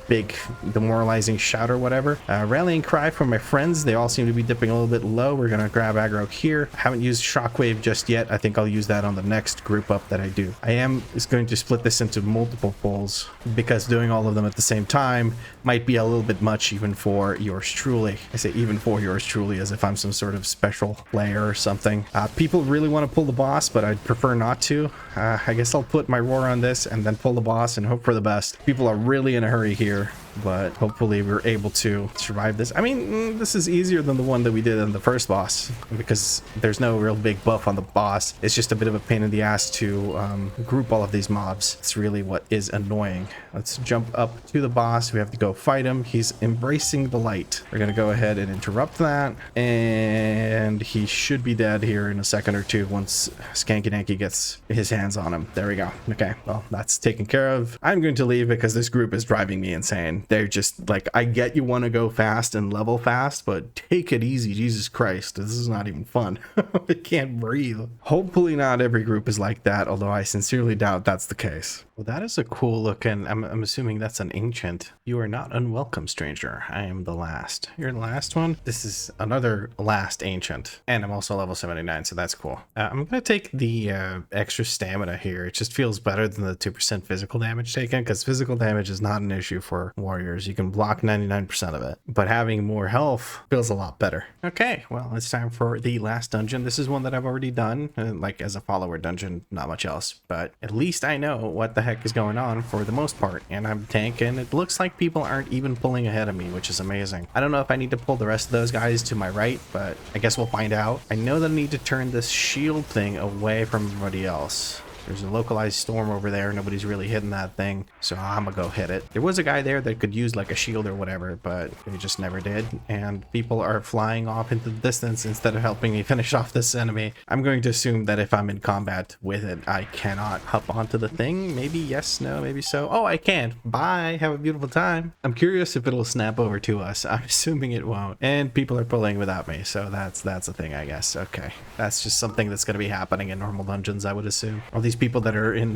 big demoralizing shout or whatever. Rallying cry from my friends. They all seem to be dipping a little bit low. We're gonna grab aggro here. I haven't used shockwave just yet. I think I'll use that on the next group up that I do. I am going to split this into multiple pulls because doing all of them at the same time might be a little bit much even for yours truly. I say even for yours truly as if I'm some sort of special player or something. People really want to pull the boss, but I'd prefer not to. I guess I'll put my roar on this and then pull the boss and hope for the best. People are really in a hurry here, but hopefully we're able to survive this. I mean, this is easier than the one that we did in the first boss because there's no real big buff on the boss. It's just a bit of a pain in the ass to group all of these mobs. It's really what is annoying. Let's jump up to the boss. We have to go fight him. He's embracing the light. We're gonna go ahead and interrupt that, and he should be dead here in a second or two once Skanky Danky gets his hands on him. There we go. Okay, well, that's taken care of. I'm going to leave because this group is driving me insane. they're just like, I get you want to go fast and level fast, but take it easy. Jesus Christ, this is not even fun. I can't breathe. Hopefully not every group is like that, although I sincerely doubt that's the case. Well, that is a cool looking, I'm assuming that's an ancient. You are not unwelcome, stranger. I am the last. You're the last one? This is another last ancient. And I'm also level 79, so that's cool. I'm going to take the extra stamina here. It just feels better than the 2% physical damage taken, because physical damage is not an issue for warriors. You can block 99% of it, but having more health feels a lot better. Okay, well, it's time for the last dungeon. This is one that I've already done, like as a follower dungeon, not much else, but at least I know what the heck is going on for the most part, and I'm tanking. It looks like people aren't even pulling ahead of me, which is amazing. I don't know if I need to pull the rest of those guys to my right, but I guess we'll find out. I know that I need to turn this shield thing away from everybody else. There's a localized storm over there. Nobody's really hitting that thing, so I'm gonna go hit it. There was a guy there that could use like a shield or whatever, but he just never did. And people are flying off into the distance instead of helping me finish off this enemy. I'm going to assume that if I'm in combat with it, I cannot hop onto the thing. Maybe yes, no, maybe so. Oh, I can. Bye. Have a beautiful time. I'm curious if it'll snap over to us. I'm assuming it won't. And people are pulling without me, so that's a thing, I guess. Okay, that's just something that's going to be happening in normal dungeons, I would assume. All these people that are in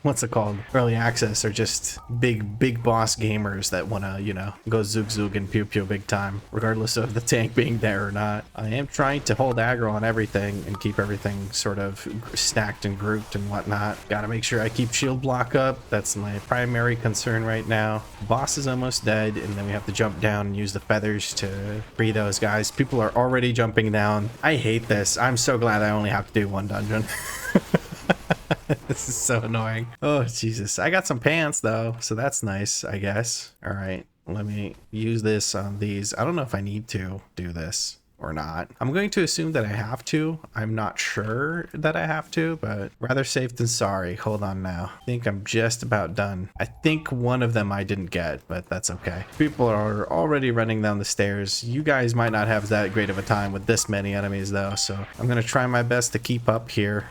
what's it called, early access, are just big boss gamers that want to, you know, go zoog and pew big time, regardless of the tank being there or not. I am trying to hold aggro on everything and keep everything sort of stacked and grouped and whatnot. Gotta make sure I keep shield block up. That's my primary concern right now. Boss is almost dead, and then we have to jump down and use the feathers to free those guys. People are already jumping down. I hate this. I'm so glad I only have to do one dungeon. This is so annoying. Oh, Jesus. I got some pants, though, so that's nice, I guess. All right, let me use this on these. I don't know if I need to do this or not. I'm going to assume that I have to. I'm not sure that I have to, but rather safe than sorry. Hold on now. I think I'm just about done. I think one of them I didn't get, but that's okay. People are already running down the stairs. You guys might not have that great of a time with this many enemies though, so I'm gonna try my best to keep up here.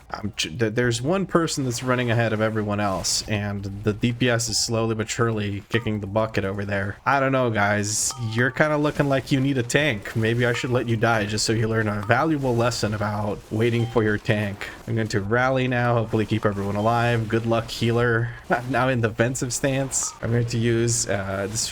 There's one person that's running ahead of everyone else, and the DPS is slowly but surely kicking the bucket over there. I don't know, guys. You're kind of looking like you need a tank. Maybe I should let you die just so you learn a valuable lesson about waiting for your tank. I'm going to rally now, hopefully keep everyone alive. Good luck, healer. I'm now in defensive stance. I'm going to use this,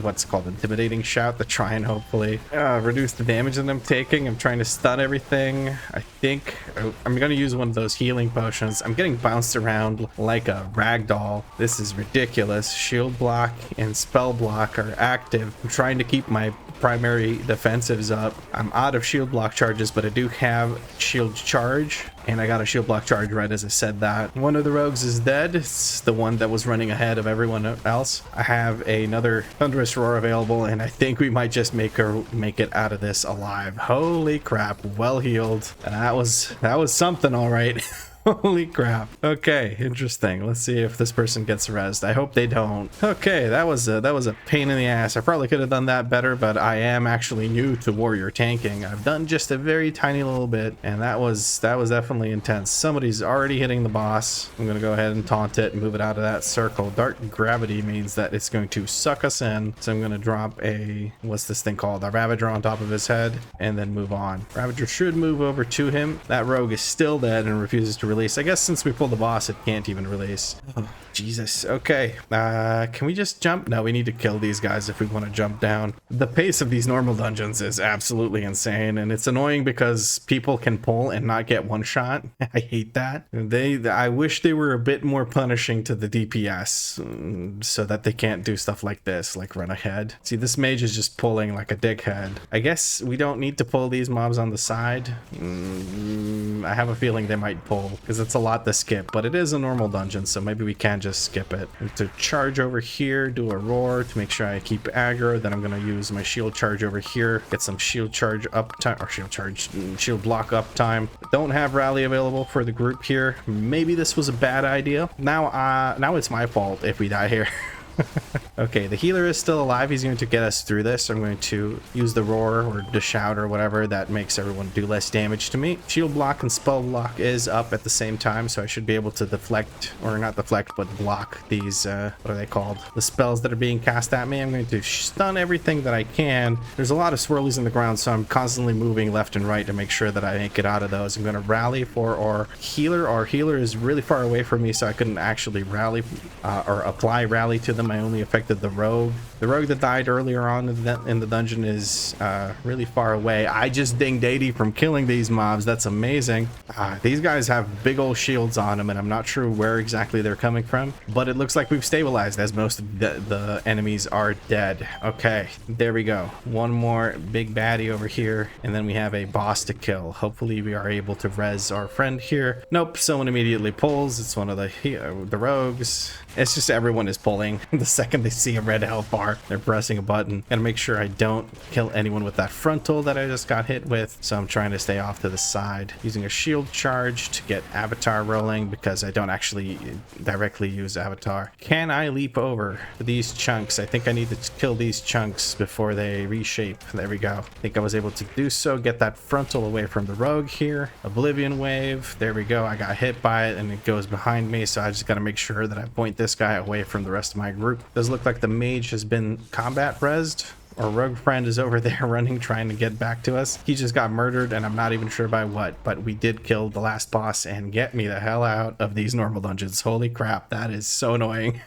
what's called intimidating shout, to try and hopefully reduce the damage that I'm taking. I'm trying to stun everything. I think I'm going to use one of those healing potions. I'm getting bounced around like a ragdoll. This is ridiculous. Shield block and spell block are active. I'm trying to keep my primary defensives up. I'm out of shield block charges, but I do have shield charge, and I got a shield block charge right as I said that. One of the rogues is dead. It's the one that was running ahead of everyone else. I have another thunderous roar available, and I think we might just make it out of this alive. Holy crap, well healed. That was something, all right. Holy crap. Okay, interesting. Let's see if this person gets rezzed. I hope they don't. Okay, that was a pain in the ass. I probably could have done that better, but I am actually new to warrior tanking. I've done just a very tiny little bit, and that was definitely intense. Somebody's already hitting the boss. I'm gonna go ahead and taunt it and move it out of that circle. Dark gravity means that it's going to suck us in, so I'm gonna drop a, what's this thing called, a Ravager on top of his head, and then move on. Ravager should move over to him. That rogue is still dead and refuses to release. I guess since we pulled the boss, it can't even release. Oh, Jesus. Okay. Can we just jump? No, we need to kill these guys if we want to jump down. The pace of these normal dungeons is absolutely insane, and it's annoying because people can pull and not get one shot. I hate that. I wish they were a bit more punishing to the DPS so that they can't do stuff like this, like run ahead. See, this mage is just pulling like a dickhead. I guess we don't need to pull these mobs on the side. I have a feeling they might pull because it's a lot to skip, but it is a normal dungeon, so maybe we can just skip it. To charge over here, do a roar to make sure I keep aggro. Then I'm going to use my shield charge over here, get some shield charge up time, or shield block up time. Don't have rally available for the group here. Maybe this was a bad idea. Now it's my fault if we die here. Okay, the healer is still alive. He's going to get us through this. I'm going to use the roar or the shout or whatever that makes everyone do less damage to me. Shield block and spell block is up at the same time, so I should be able to deflect, or not deflect, but block these, what are they called? The spells that are being cast at me. I'm going to stun everything that I can. There's a lot of swirlies in the ground, so I'm constantly moving left and right to make sure that I make it out of those. I'm going to rally for our healer. Our healer is really far away from me, so I couldn't actually rally or apply rally to them. I only affected the rogue. The rogue that died earlier on in the dungeon is really far away. I just dinged 80 from killing these mobs. That's amazing. These guys have big old shields on them, and I'm not sure where exactly they're coming from, but it looks like we've stabilized as most of the enemies are dead. Okay, there we go. One more big baddie over here, and then we have a boss to kill. Hopefully we are able to res our friend here. Nope, someone immediately pulls. It's one of the rogues. It's just everyone is pulling. The second they see a red health bar, they're pressing a button. Gotta make sure I don't kill anyone with that frontal that I just got hit with, so I'm trying to stay off to the side. Using a shield charge to get avatar rolling because I don't actually directly use avatar. Can I leap over these chunks? I think I need to kill these chunks before they reshape. There we go. I think I was able to do so. Get that frontal away from the rogue here. Oblivion wave. There we go. I got hit by it and it goes behind me, so I just gotta make sure that I point this guy away from the rest of my group. Does look like the mage has been combat rezzed. Our rogue friend is over there running, trying to get back to us. He just got murdered, and I'm not even sure by what, but we did kill the last boss and get me the hell out of these normal dungeons. Holy crap, that is so annoying.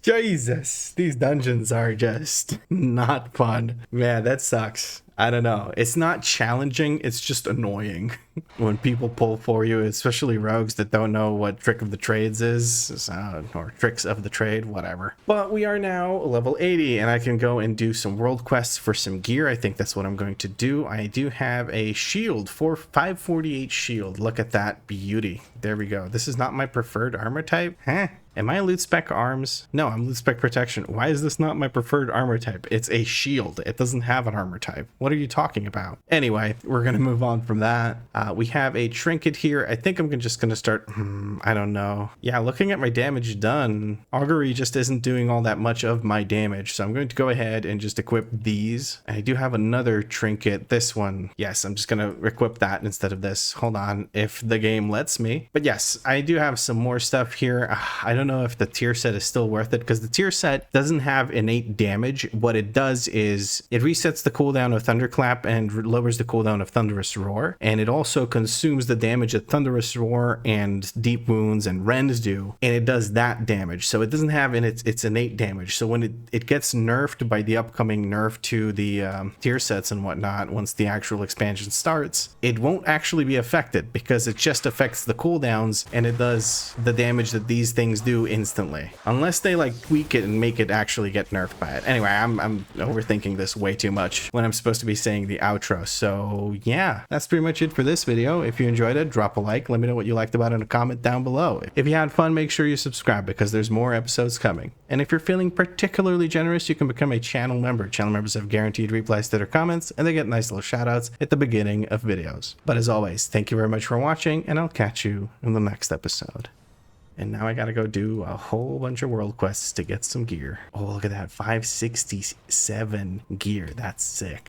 Jesus, these dungeons are just not fun. Man, that sucks. I don't know. It's not challenging. It's just annoying when people pull for you, especially rogues that don't know what trick of the trades is, or tricks of the trade, whatever. But we are now level 80 and I can go and do some world quests for some gear. I think that's what I'm going to do. I do have a shield, 548 shield. Look at that beauty. There we go. This is not my preferred armor type. Huh? Am I loot spec arms? No, I'm loot spec protection. Why is this not my preferred armor type? It's a shield. It doesn't have an armor type. What are you talking about? Anyway, we're going to move on from that. We have a trinket here. I think I'm just going to start, I don't know. Yeah, looking at my damage done, augury just isn't doing all that much of my damage. So I'm going to go ahead and just equip these. I do have another trinket, this one. Yes, I'm just going to equip that instead of this. Hold on, if the game lets me. But yes, I do have some more stuff here. I don't know if the tier set is still worth it because the tier set doesn't have innate damage. What it does is it resets the cooldown of Thunderclap and lowers the cooldown of Thunderous Roar, and it also consumes the damage that Thunderous Roar and Deep Wounds and Rends do, and it does that damage. So it doesn't have in its innate damage. So when it gets nerfed by the upcoming nerf to the tier sets and whatnot, once the actual expansion starts, it won't actually be affected because it just affects the cooldowns and it does the damage that these things do instantly, unless they like tweak it and make it actually get nerfed by it. Anyway, I'm overthinking this way too much when I'm supposed to be saying the outro. So yeah, that's pretty much it for this video. If you enjoyed it, drop a like, let me know what you liked about it in a comment down below. If you had fun, make sure you subscribe because there's more episodes coming. And if you're feeling particularly generous, you can become a channel member. Channel members have guaranteed replies to their comments and they get nice little shout outs at the beginning of videos. But as always, thank you very much for watching and I'll catch you in the next episode. And now I gotta go do a whole bunch of world quests to get some gear. Oh, look at that, 567 gear. That's sick.